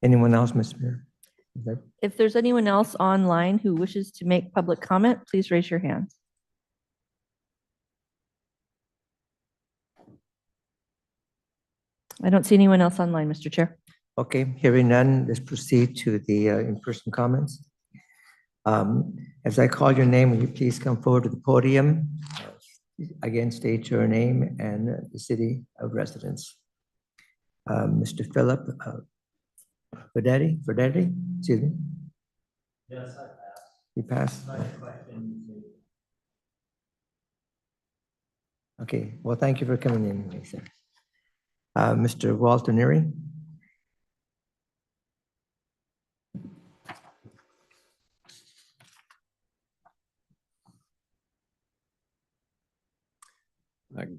Anyone else, Ms. Mayor? If there's anyone else online who wishes to make public comment, please raise your hand. I don't see anyone else online, Mr. Chair. Okay, hearing none, let's proceed to the in-person comments. As I call your name, will you please come forward to the podium? Again, state your name and the city of residence. Mr. Philip Verdetti, excuse me. Yes, I passed. You passed? My question is, Okay, well, thank you for coming in, Lisa. Mr. Walter Neary.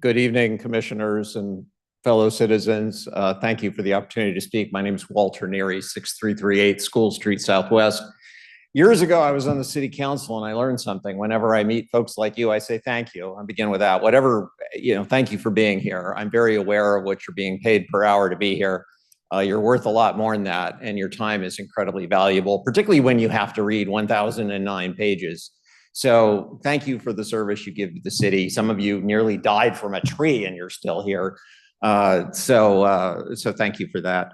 Good evening, commissioners and fellow citizens. Thank you for the opportunity to speak. My name is Walter Neary, 6338 School Street Southwest. Years ago, I was on the city council and I learned something. Whenever I meet folks like you, I say thank you. I begin with that. Whatever, thank you for being here. I'm very aware of what you're being paid per hour to be here. You're worth a lot more than that, and your time is incredibly valuable, particularly when you have to read 1,009 pages. So thank you for the service you give to the city. Some of you nearly died from a tree and you're still here. So thank you for that.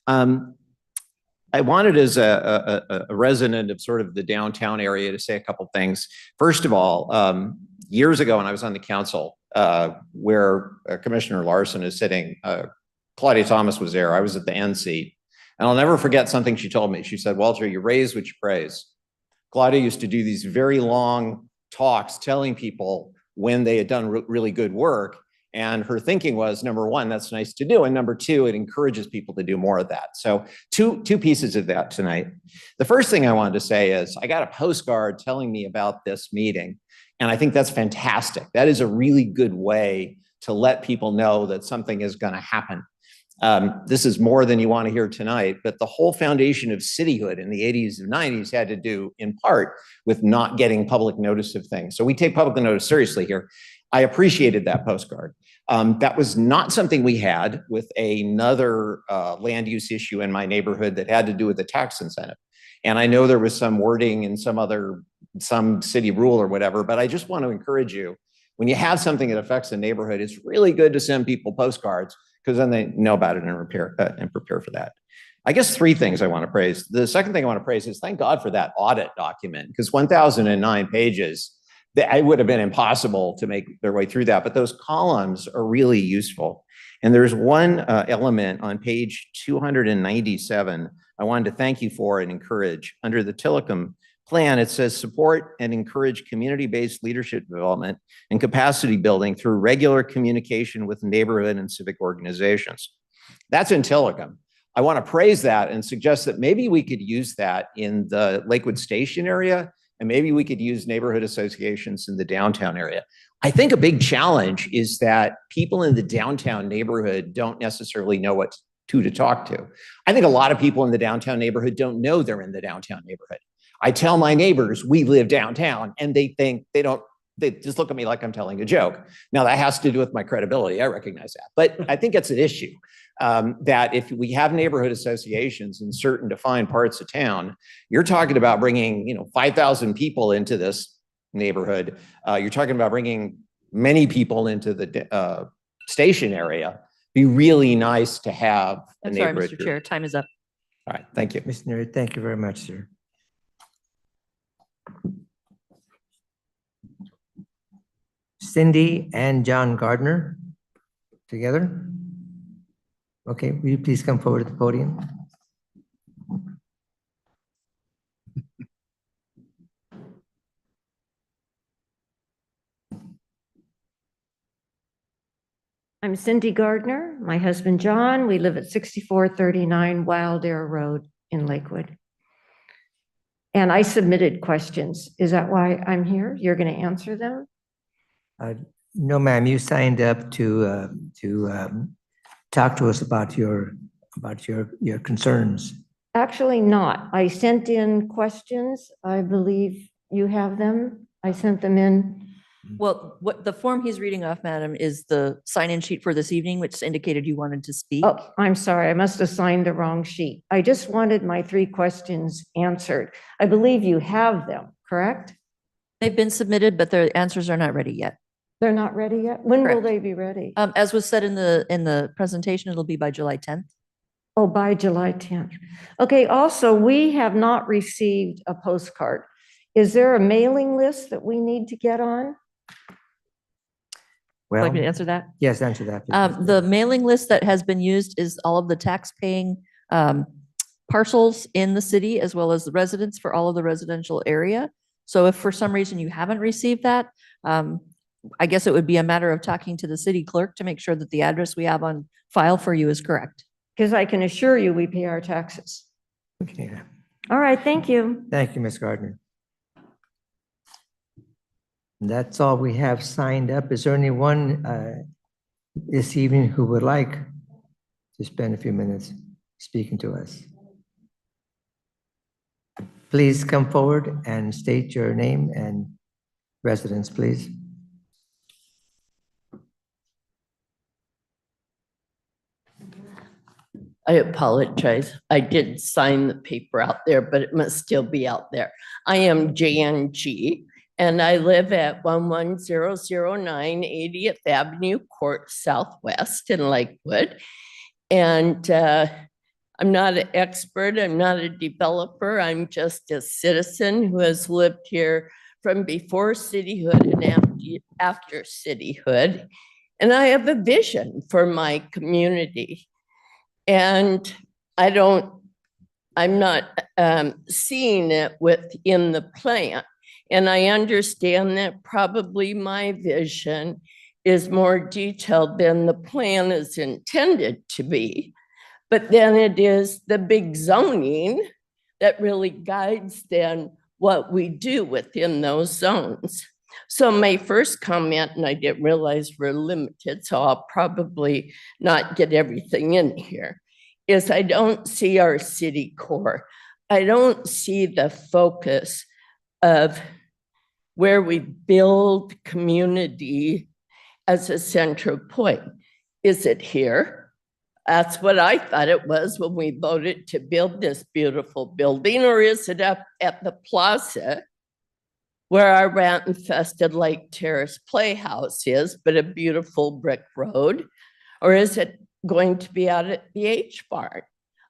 I wanted, as a resident of sort of the downtown area, to say a couple things. First of all, years ago when I was on the council, where Commissioner Larson is sitting, Claudia Thomas was there. I was at the end seat. And I'll never forget something she told me. She said, Walter, you raise what you praise. Claudia used to do these very long talks telling people when they had done really good work. And her thinking was, number one, that's nice to do. And number two, it encourages people to do more of that. So two pieces of that tonight. The first thing I wanted to say is I got a postcard telling me about this meeting. And I think that's fantastic. That is a really good way to let people know that something is going to happen. This is more than you want to hear tonight, but the whole foundation of cityhood in the 80s and 90s had to do in part with not getting public notice of things. So we take public notice seriously here. I appreciated that postcard. That was not something we had with another land use issue in my neighborhood that had to do with the tax incentive. And I know there was some wording in some city rule or whatever, but I just want to encourage you, when you have something that affects the neighborhood, it's really good to send people postcards because then they know about it and prepare for that. I guess three things I want to praise. The second thing I want to praise is thank God for that audit document, because 1,009 pages, it would have been impossible to make their way through that, but those columns are really useful. And there's one element on page 297 I wanted to thank you for and encourage. Under the Tillicum plan, it says support and encourage community-based leadership development and capacity building through regular communication with neighborhood and civic organizations. That's in Tillicum. I want to praise that and suggest that maybe we could use that in the Lakewood Station area, and maybe we could use neighborhood associations in the downtown area. I think a big challenge is that people in the downtown neighborhood don't necessarily know what to talk to. I think a lot of people in the downtown neighborhood don't know they're in the downtown neighborhood. I tell my neighbors we live downtown and they think they just look at me like I'm telling a joke. Now that has to do with my credibility. I recognize that, but I think it's an issue that if we have neighborhood associations in certain defined parts of town, you're talking about bringing 5,000 people into this neighborhood. You're talking about bringing many people into the station area. Be really nice to have a I'm sorry, neighborhood Mr. group. Chair, time is up. All right, thank you. Mr. Neary, thank you very much, sir. Cindy and John Gardner together. Okay, will you please come forward to the podium? I'm Cindy Gardner, my husband John. We live at 6439 Wild Air Road in Lakewood. And I submitted questions. Is that why I'm here? You're going to answer them? No, ma'am, you signed up to talk to us about your concerns. Actually not. I sent in questions. I believe you have them. I sent them in. Well, what the form he's reading off, madam, is the sign-in sheet for this evening, which indicated you wanted to speak. Oh, I'm sorry. I must have signed the wrong sheet. I just wanted my 3 questions answered. I believe you have them, correct? They've been submitted, but their answers are not ready yet. They're not ready yet? When will Correct. they be ready? As was said in the presentation, it'll be by July 10th. Oh, by July 10th. Okay, also, we have not received a postcard. Is there a mailing list that we need to get on? Would you Well, like me to answer that? yes, answer that. please. The mailing list that has been used is all of the tax-paying parcels in the city, as well as the residents for all of the residential area. So if for some reason you haven't received that, I guess it would be a matter of talking to the city clerk to make sure that the address we have on file for you is correct. Because I can assure you we pay our taxes. Okay. All right, thank you. Thank you, Ms. Gardner. That's all we have signed up. Is there anyone this evening who would like to spend a few minutes speaking to us? Please come forward and state your name and residence, please. I apologize. I did sign the paper out there, but it must still be out there. I am Jan G. and I live at 11009 80th Avenue Court Southwest in Lakewood. And I'm not an expert, I'm not a developer, I'm just a citizen who has lived here from before cityhood and after cityhood. And I have a vision for my community. And I'm not seeing it within the plan. And I understand that probably my vision is more detailed than the plan is intended to be. But then it is the big zoning that really guides then what we do within those zones. So my first comment, and I didn't realize we're limited, so I'll probably not get everything in here, is I don't see our city core. I don't see the focus of where we build community as a central point. Is it here? That's what I thought it was when we voted to build this beautiful building, or is it up at the plaza where our rat-infested Lake Terrace Playhouse is, but a beautiful brick road? Or is it going to be out at the H-Barn?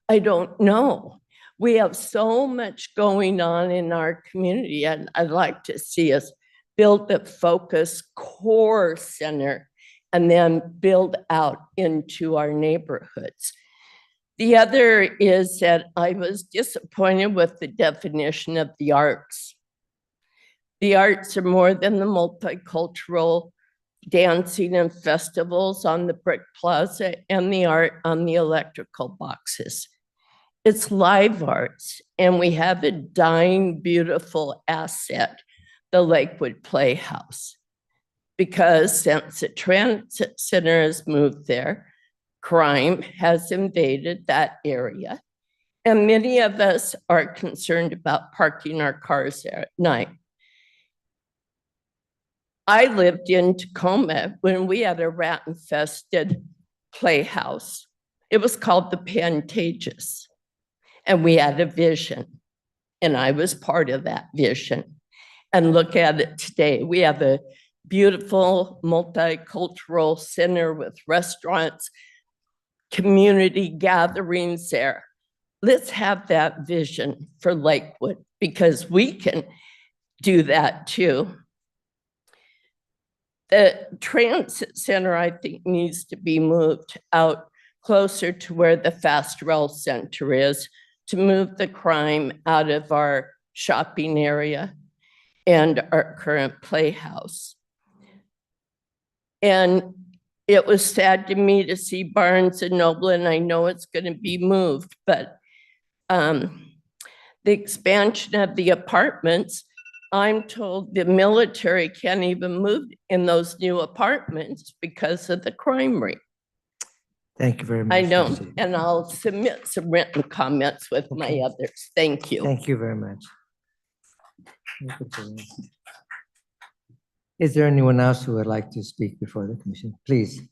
I don't know. We have so much going on in our community, and I'd like to see us build the focus core center and then build out into our neighborhoods. The other is that I was disappointed with the definition of the arts. The arts are more than the multicultural dancing and festivals on the Brick Plaza and the art on the electrical boxes. It's live arts, and we have a dying, beautiful asset, the Lakewood Playhouse. Because since the transit center has moved there, crime has invaded that area. And many of us are concerned about parking our cars there at night. I lived in Tacoma when we had a rat-infested playhouse. It was called the Pantages. And we had a vision. And I was part of that vision. And look at it today. We have a beautiful multicultural center with restaurants, community gatherings there. Let's have that vision for Lakewood, because we can do that too. The transit center, I think, needs to be moved out closer to where the Fast Rail Center is, to move the crime out of our shopping area and our current playhouse. And it was sad to me to see Barnes and Noble, and I know it's going to be moved, but the expansion of the apartments, I'm told the military can't even move in those new apartments because of the crime rate. Thank you very much. I know, Lucy. and I'll submit some written comments with my others. Thank you. Thank you very much. Is there anyone else who would like to speak before the commission? Please.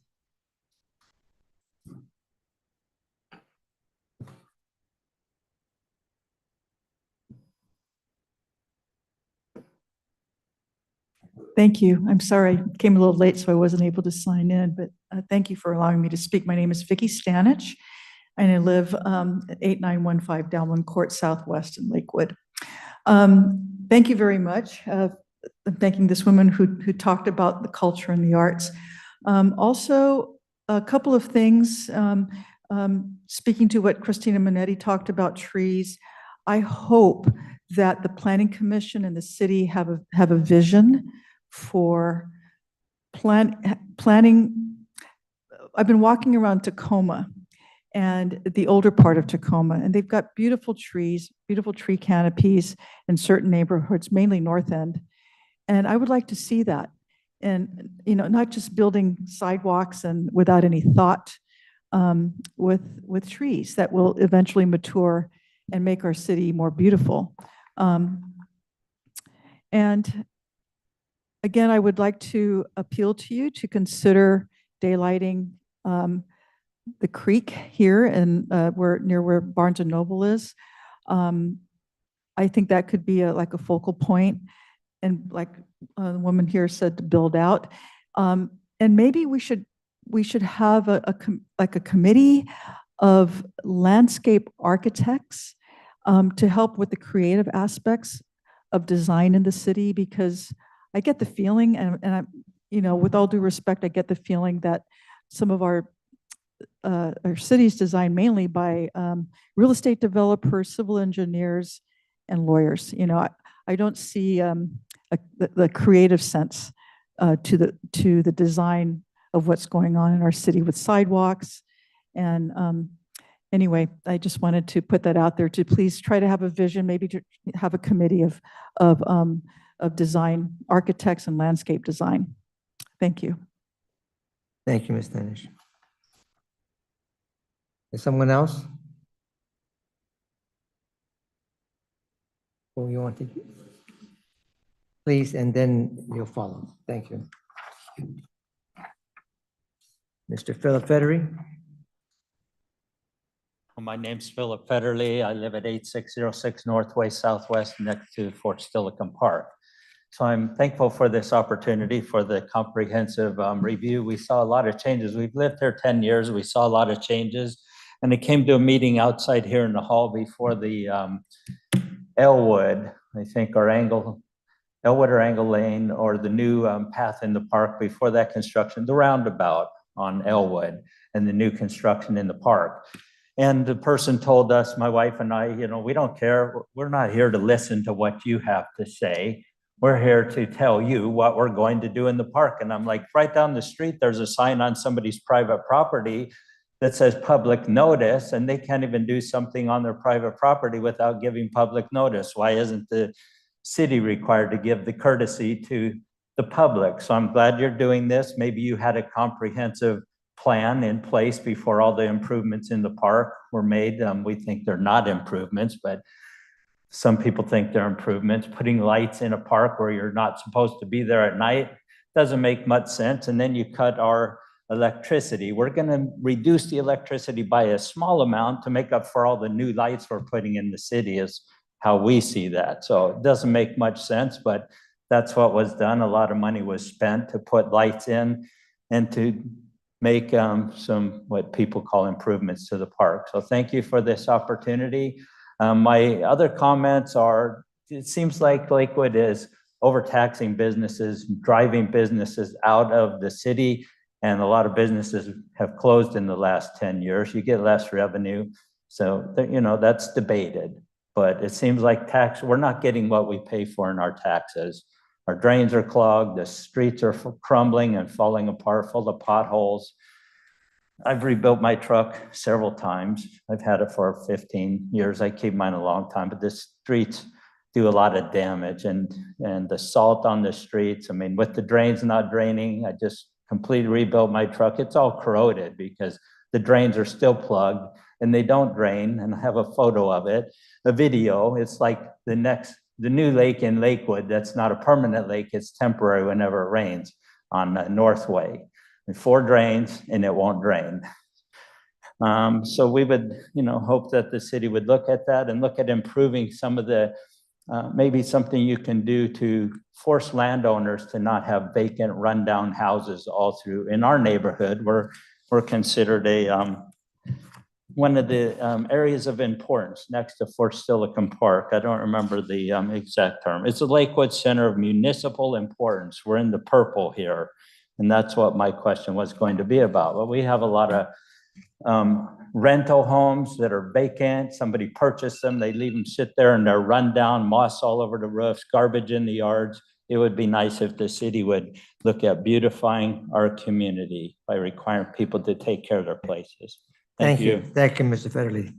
Thank you. I'm sorry, I came a little late, so I wasn't able to sign in, but thank you for allowing me to speak. My name is Vicki Stanich, and I live at 8915 Dowling Court Southwest in Lakewood. Thank you very much. I'm thanking this woman who talked about the culture and the arts. Also, a couple of things, speaking to what Christina Minetti talked about trees, I hope that the Planning Commission and the city have a vision for planning. I've been walking around Tacoma and the older part of Tacoma, and they've got beautiful trees, beautiful tree canopies in certain neighborhoods, mainly North End. And I would like to see that. And, you know, not just building sidewalks and without any thought, with trees that will eventually mature and make our city more beautiful. And again, I would like to appeal to you to consider daylighting the creek here and near where Barnes and Noble is. I think that could be like a focal point. and like the woman here said, to build out. And maybe we should have like a committee of landscape architects to help with the creative aspects of design in the city, because I get the feeling, and I'm, with all due respect, I get the feeling that some of our cities designed mainly by real estate developers, civil engineers, and lawyers. I don't see the creative sense to the design of what's going on in our city with sidewalks. And anyway, I just wanted to put that out there to please try to have a vision, maybe to have a committee of design architects and landscape design. Thank you. Thank you, Ms. Danish. Is someone else? Who you want to? Please, and then you'll follow. Thank you. Mr. Philip Federer. My name's Philip Federley. I live at 8606 Northway Southwest next to Fort Steilacoom Park. So I'm thankful for this opportunity for the comprehensive review. We saw a lot of changes. We've lived here 10 years. We saw a lot of changes. And it came to a meeting outside here in the hall before the Elwood, I think, or Elwood or Angle Lane, or the new path in the park before that construction, the roundabout on Elwood and the new construction in the park. And the person told us, my wife and I, we don't care. We're not here to listen to what you have to say. We're here to tell you what we're going to do in the park. And I'm like, right down the street, there's a sign on somebody's private property that says public notice, and they can't even do something on their private property without giving public notice. Why isn't the city required to give the courtesy to the public? So I'm glad you're doing this. Maybe you had a comprehensive plan in place before all the improvements in the park were made. We think they're not improvements, but some people think they're improvements. Putting lights in a park where you're not supposed to be there at night doesn't make much sense. And then you cut our electricity. We're going to reduce the electricity by a small amount to make up for all the new lights we're putting in the city, is how we see that. So it doesn't make much sense, but that's what was done. A lot of money was spent to put lights in and to make some what people call improvements to the park. So thank you for this opportunity. My other comments are, it seems like Lakewood is overtaxing businesses, driving businesses out of the city, and a lot of businesses have closed in the last 10 years. You get less revenue. So, that's debated, but it seems like we're not getting what we pay for in our taxes. Our drains are clogged, the streets are crumbling and falling apart, full of potholes. I've rebuilt my truck several times. I've had it for 15 years. I keep mine a long time, but the streets do a lot of damage, and the salt on the streets. I mean, with the drains not draining, I just completely rebuilt my truck. It's all corroded because the drains are still plugged and they don't drain. And I have a photo of it, a video. It's like the new lake in Lakewood. That's not a permanent lake. It's temporary whenever it rains on Northway. And 4 drains and it won't drain. So we would, hope that the city would look at that and look at improving some of the, maybe something you can do to force landowners to not have vacant, rundown houses all through. In our neighborhood, we're considered one of the areas of importance next to Fort Steilacoom Park. I don't remember the exact term. It's the Lakewood Center of Municipal Importance. We're in the purple here, and that's what my question was going to be about. But we have a lot of rental homes that are vacant. Somebody purchased them, they leave them sit there and they're run down, moss all over the roofs, garbage in the yards. It would be nice if the city would look at beautifying our community by requiring people to take care of their places. Thank you. Thank you, Mr. Federley.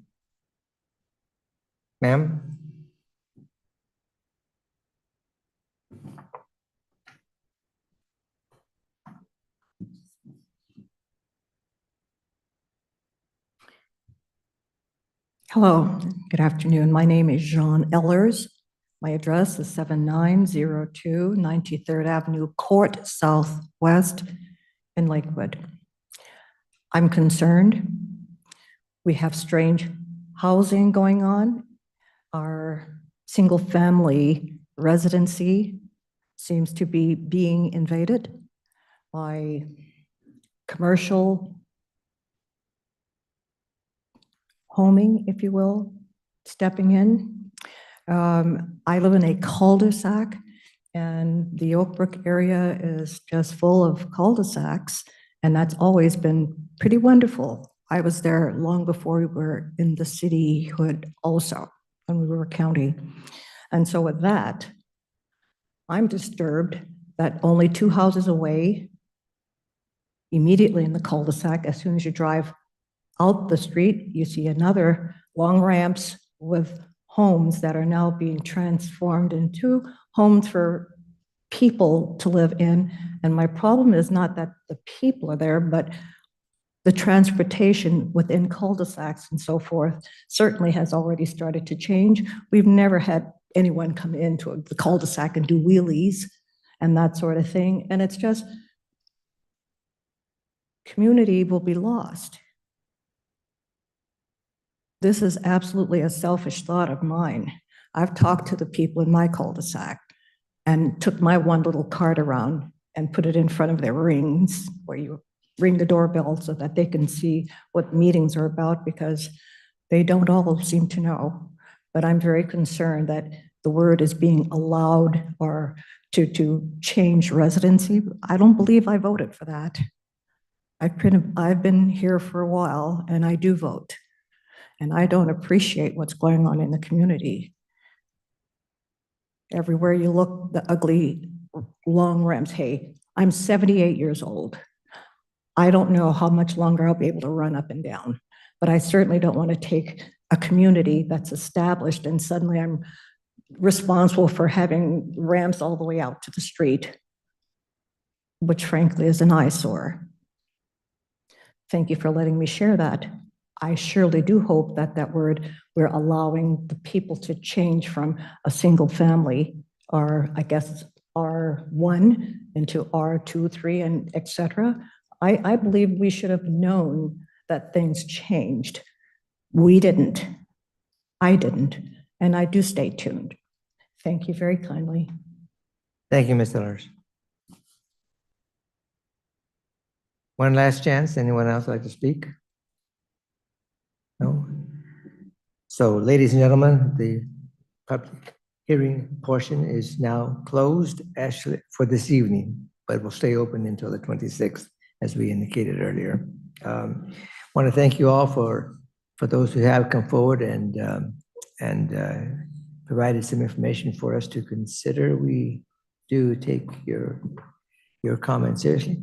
Ma'am? Hello, good afternoon. My name is Jean Ellers. My address is 7902 93rd Avenue Court Southwest in Lakewood. I'm concerned. We have strange housing going on. Our single-family residency seems to be being invaded by commercial homing, if you will, stepping in. I live in a cul-de-sac, and the Oak Brook area is just full of cul-de-sacs, and that's always been pretty wonderful. I was there long before we were in the cityhood also, when we were a county. And so with that, I'm disturbed that only 2 houses away, immediately in the cul-de-sac, as soon as you drive out the street, you see another long ramps with homes that are now being transformed into homes for people to live in. And my problem is not that the people are there, but the transportation within cul-de-sacs and so forth certainly has already started to change. We've never had anyone come into the cul-de-sac and do wheelies and that sort of thing. And it's just, community will be lost. This is absolutely a selfish thought of mine. I've talked to the people in my cul-de-sac and took my one little cart around and put it in front of their rings, where you ring the doorbell so that they can see what meetings are about, because they don't all seem to know. But I'm very concerned that the word is being allowed or to change residency. I don't believe I voted for that. I've been here for a while, and I do vote. And I don't appreciate what's going on in the community. Everywhere you look, the ugly long ramps. Hey, I'm 78 years old. I don't know how much longer I'll be able to run up and down, but I certainly don't want to take a community that's established and suddenly I'm responsible for having ramps all the way out to the street, which frankly is an eyesore. Thank you for letting me share that. I surely do hope that that word, we're allowing the people to change from a single family, or I guess R1 into R2, 3, and et cetera. I believe we should have known that things changed. We didn't. I didn't. And I do stay tuned. Thank you very kindly. Thank you, Ms. Ellers. One last chance. Anyone else like to speak? No? So, ladies and gentlemen, the public hearing portion is now closed actually for this evening, but will stay open until the 26th, as we indicated earlier. Want to thank you all for those who have come forward and provided some information for us to consider. We do take your comments seriously,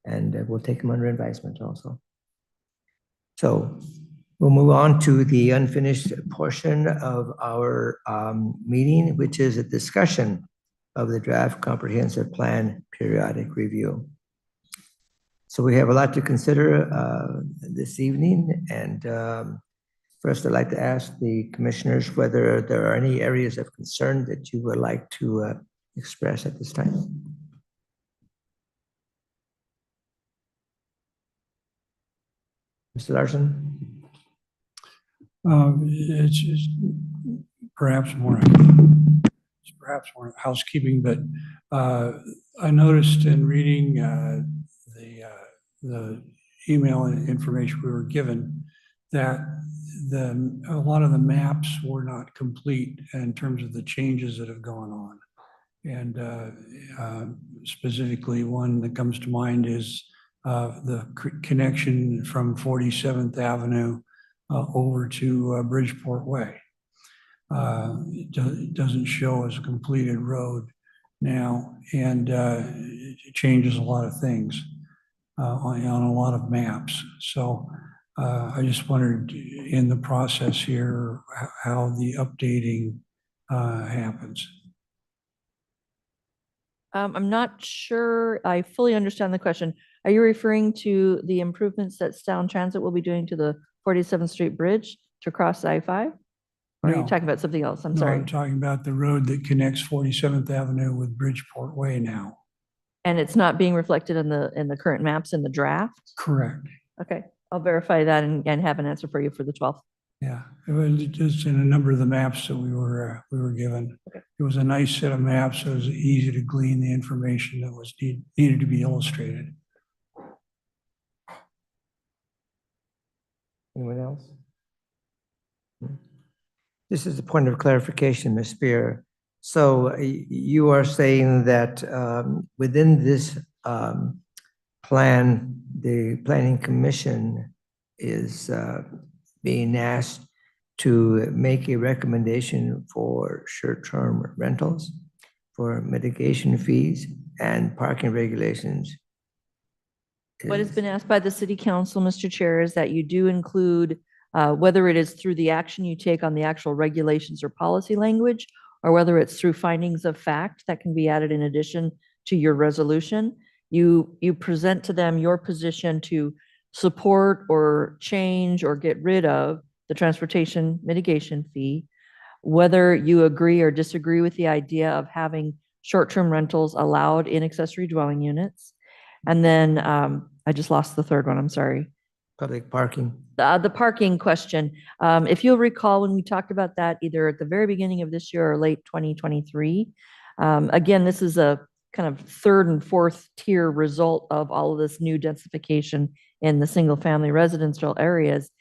and we'll take them under advisement also. So we'll move on to the unfinished portion of our meeting, which is a discussion of the draft comprehensive plan periodic review. So we have a lot to consider this evening, and first I'd like to ask the commissioners whether there are any areas of concern that you would like to express at this time. Mr. Larson? It's perhaps more housekeeping, but I noticed in reading the email and information we were given that a lot of the maps were not complete in terms of the changes that have gone on. And specifically, one that comes to mind is the connection from 47th Avenue over to Bridgeport Way. It doesn't show as a completed road now, and it changes a lot of things on a lot of maps. So I just wondered in the process here how the updating happens. I'm not sure I fully understand the question. Are you referring to the improvements that Sound Transit will be doing to the 47th Street Bridge to cross I-5? Or are you No. talking about something else? I'm No, sorry. I'm talking about the road that connects 47th Avenue with Bridgeport Way now. And it's not being reflected in the current maps in the draft? Correct. Okay, I'll verify that and have an answer for you for the 12th. Yeah, it was just in a number of the maps that we were given. It was a nice set of maps. It was easy to glean the information that was needed to be illustrated. Anyone else? This is a point of clarification, Ms. Spear. So you are saying that within this plan, the Planning Commission is being asked to make a recommendation for short-term rentals, for mitigation fees and parking regulations. What has been asked by the city council, Mr. Chair, is that you do include, whether it is through the action you take on the actual regulations or policy language, or whether it's through findings of fact that can be added in addition to your resolution, you present to them your position to support or change or get rid of the transportation mitigation fee, whether you agree or disagree with the idea of having short-term rentals allowed in accessory dwelling units. And then I just lost the third one, I'm sorry. Public parking. The parking question. If you'll recall, when we talked about that either at the very beginning of this year or late 2023, again, this is a kind of third and fourth tier result of all of this new densification in the single family residential areas.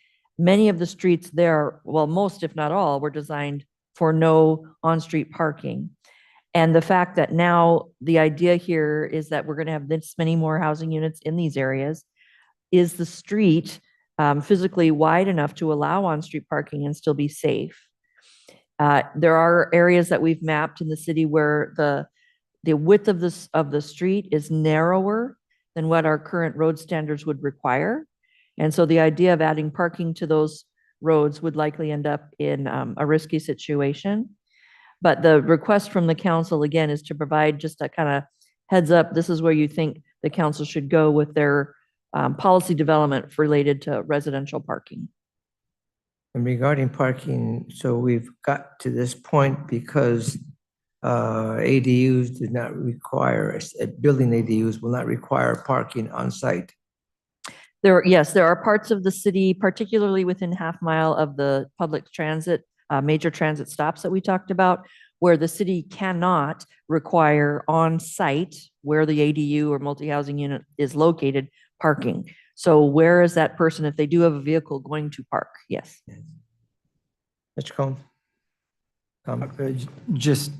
Many of the streets there, well, most if not all, were designed for no on-street parking. And the fact that now the idea here is that we're going to have this many more housing units in these areas. Is the street physically wide enough to allow on-street parking and still be safe? There are areas that we've mapped in the city where the width of the street is narrower than what our current road standards would require. And so the idea of adding parking to those roads would likely end up in a risky situation. But the request from the council, again, is to provide just a kind of heads up. This is where you think the council should go with their policy development related to residential parking. And regarding parking, so we've got to this point because ADUs did not require, building ADUs will not require parking on site. Yes, there are parts of the city, particularly within half mile of the public transit, major transit stops that we talked about, where the city cannot require on site where the ADU or multi-housing unit is located, parking. So where is that person, if they do have a vehicle, going to park? Yes. Mr. Combs? Just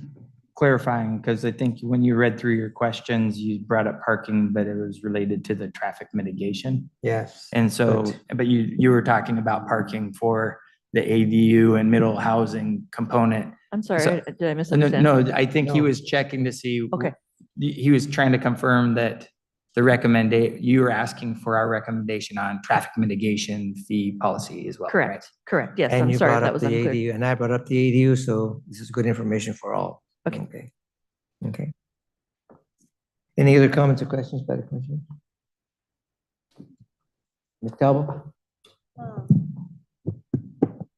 clarifying, because I think when you read through your questions, you brought up parking, but it was related to the traffic mitigation. Yes. And so, but you were talking about parking for the ADU and middle housing component. I'm sorry, So- did I misunderstand? No, I think he No. was checking to see. Okay. He was trying to confirm that you were asking for our recommendation on traffic mitigation fee policy as well. right? Correct. Yes, And I'm you sorry if brought that up was the unclear. ADU, and I brought up the ADU, so this is good information for all. Okay. Okay. Any other comments or questions by the commission? Ms. Talbot?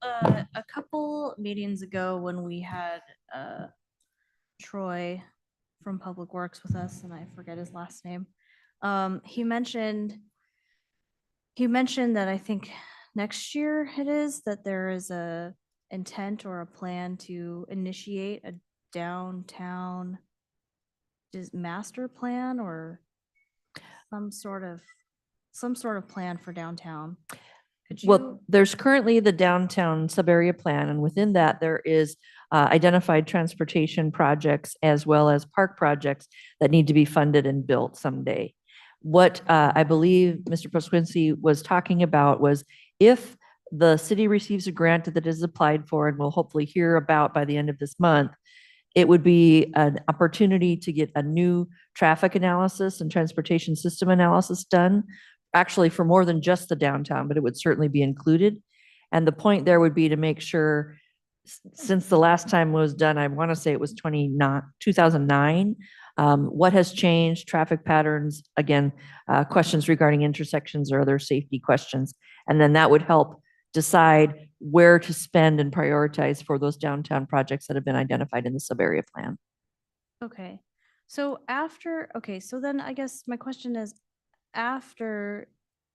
A couple meetings ago when we had Troy from Public Works with us, and I forget his last name, he mentioned that I think next year it is that there is a intent or a plan to initiate a downtown master plan or some sort of plan for downtown. Could Well, you- there's currently the downtown sub-area plan, and within that, there is identified transportation projects as well as park projects that need to be funded and built someday. What I believe Mr. Prosquincy was talking about was if the city receives a grant that is applied for, and we'll hopefully hear about by the end of this month, it would be an opportunity to get a new traffic analysis and transportation system analysis done, actually for more than just the downtown, but it would certainly be included. And the point there would be to make sure, since the last time was done, I want to say it was 2009, what has changed, traffic patterns, again, questions regarding intersections or other safety questions. And then that would help decide where to spend and prioritize for those downtown projects that have been identified in the sub-area plan. Okay, so then I guess my question is, after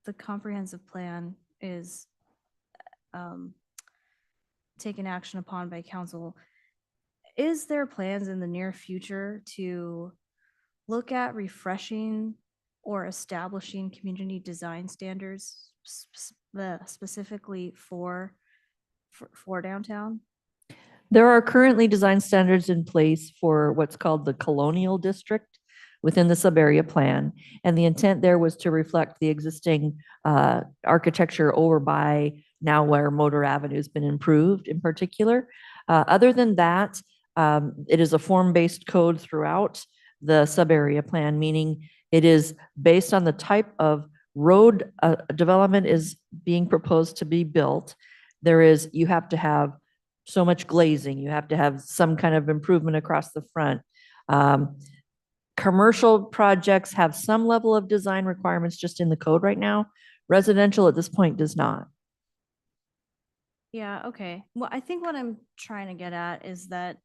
the comprehensive plan is taken action upon by council, is there plans in the near future to look at refreshing or establishing community design standards specifically for downtown? There are currently design standards in place for what's called the colonial district within the sub-area plan. And the intent there was to reflect the existing architecture over by now where Motor Avenue has been improved in particular. Other than that, it is a form-based code throughout the sub-area plan, meaning it is based on the type of road development is being proposed to be built. You have to have so much glazing, you have to have some kind of improvement across the front. Commercial projects have some level of design requirements just in the code right now. Residential at this point does not. Yeah, okay. Well, I think what I'm trying to get at is that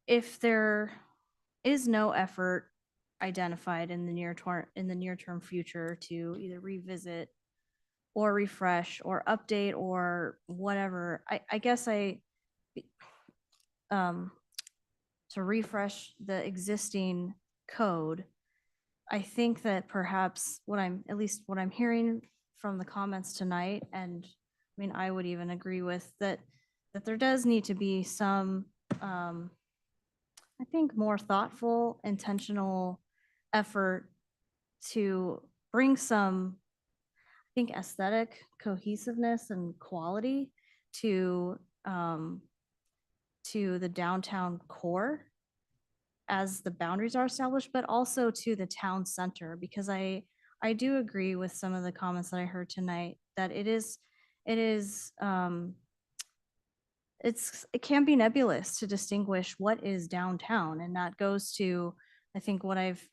if there is no effort identified in the near term future to either revisit or refresh or update or whatever, I guess to refresh the existing code, I think that perhaps what I'm hearing from the comments tonight, and I mean, I would even agree with that there does need to be some, I think, more thoughtful, intentional effort to bring some, I think, aesthetic cohesiveness and quality to the downtown core as the boundaries are established, but also to the town center, because I do agree with some of the comments that I heard tonight that it can be nebulous to distinguish what is downtown, and that goes to, I think, what I've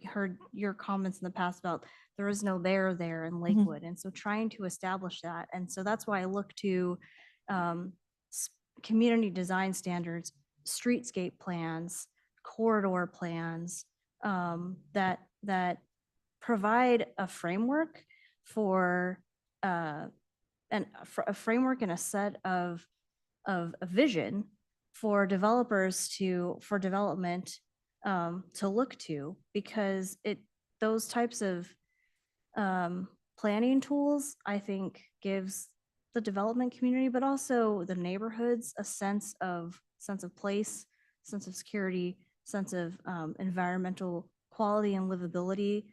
heard your comments in the past about there is no there in Lakewood, and so trying to establish that, and so that's why I look to community design standards, streetscape plans, corridor plans, that provide a framework for a framework and a set of a vision for development to look to, because those types of planning tools, I think, gives the development community, but also the neighborhoods, a sense of place, sense of security, sense of environmental quality and livability.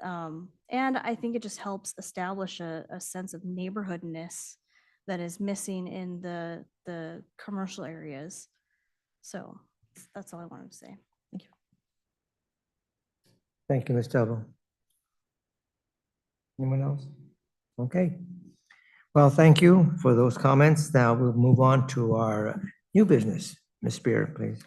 And I think it just helps establish a sense of neighborhoodness that is missing in the commercial areas. So that's all I wanted to say. Thank you. Thank you, Ms. Delbo. Anyone else? Okay. Well, thank you for those comments. Now we'll move on to our new business. Ms. Spear, please.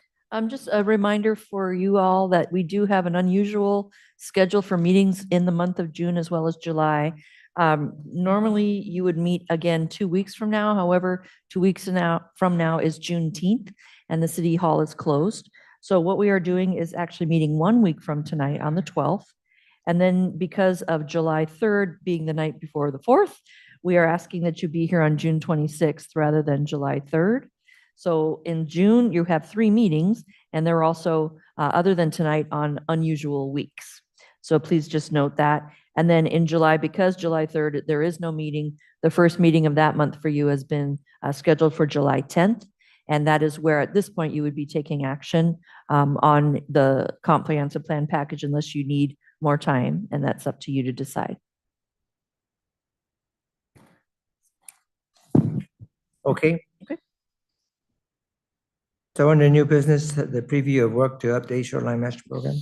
Just a reminder for you all that we do have an unusual schedule for meetings in the month of June as well as July. Normally you would meet again 2 weeks from now. However, 2 weeks from now is Juneteenth and the city hall is closed. So what we are doing is actually meeting 1 week from tonight on the 12th. And then because of July 3rd being the night before the 4th, we are asking that you be here on June 26th rather than July 3rd. So in June, you have 3 meetings, and they're also, other than tonight, on unusual weeks. So please just note that. And then in July, because July 3rd, there is no meeting, the first meeting of that month for you has been scheduled for July 10th. And that is where, at this point, you would be taking action on the comprehensive plan package unless you need more time, and that's up to you to decide. Okay. So under new business, the preview of work to update Shoreline Master Program.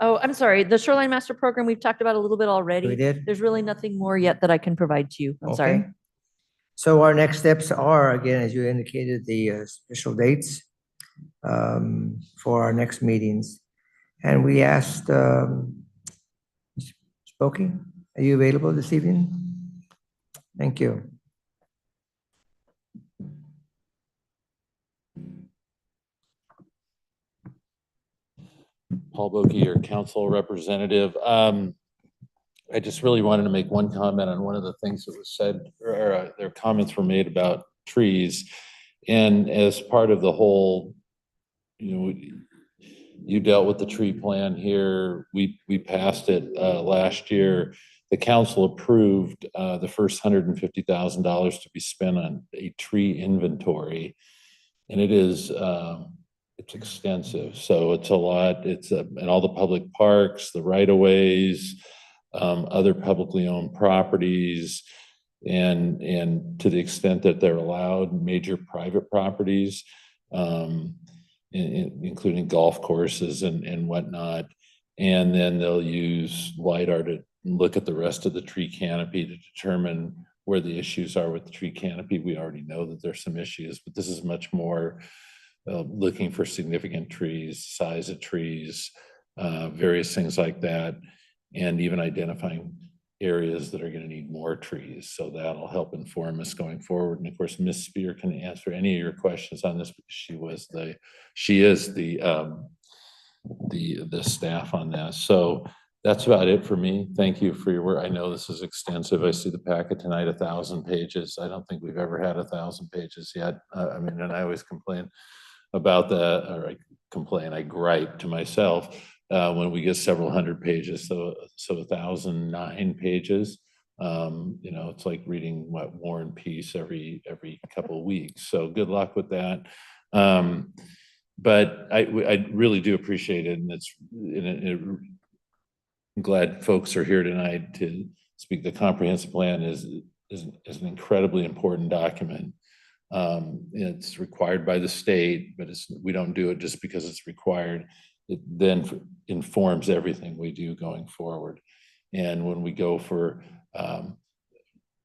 Oh, I'm sorry. The Shoreline Master Program, we've talked about a little bit already. We did? There's really nothing more yet that I can provide to you. I'm Okay. sorry. So our next steps are, again, as you indicated, the special dates for our next meetings. And we asked, Spokey, are you available this evening? Thank you. Paul Boki, your council representative. I just really wanted to make one comment on one of the things that was said, or their comments were made about trees. And as part of the whole, you dealt with the tree plan here. We passed it last year. The council approved the first $150,000 to be spent on a tree inventory. And it is, it's extensive. So it's a lot. It's in all the public parks, the right-of-ways, other publicly owned properties, and to the extent that they're allowed, major private properties, including golf courses and whatnot. And then they'll use LiDAR to look at the rest of the tree canopy to determine where the issues are with the tree canopy. We already know that there's some issues, but this is much more looking for significant trees, size of trees, various things like that, and even identifying areas that are going to need more trees. So that'll help inform us going forward. And of course, Ms. Spear can answer any of your questions on this because she is the staff on this. So that's about it for me. Thank you for your work. I know this is extensive. I see the packet tonight, 1,000 pages. I don't think we've ever had 1,000 pages yet. I mean, and I always complain about that, or I gripe to myself when we get several hundred pages. So 1,009 pages. It's like reading War and Peace every couple of weeks. So good luck with that. But I really do appreciate it, and I'm glad folks are here tonight to speak. The comprehensive plan is an incredibly important document. It's required by the state, but we don't do it just because it's required. It then informs everything we do going forward. And when we go for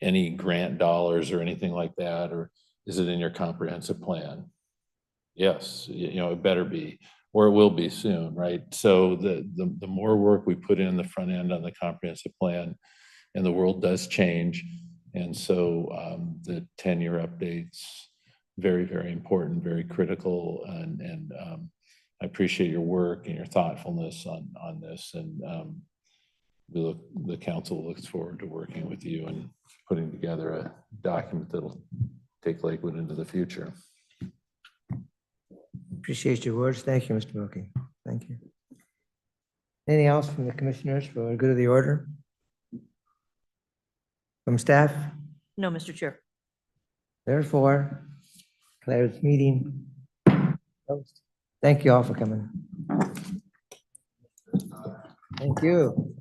any grant dollars or anything like that, or is it in your comprehensive plan? Yes, it better be, or it will be soon, right? So the more work we put in the front end on the comprehensive plan, and the world does change. And so the 10-year updates, very, very important, very critical. And I appreciate your work and your thoughtfulness on this. And the council looks forward to working with you and putting together a document that'll take Lakewood into the future. Appreciate your words. Thank you, Mr. Wilkie. Thank you. Anything else from the commissioners for the good of the order? From staff? No, Mr. Chair. Therefore, declare this meeting closed. Thank you all for coming. Thank you.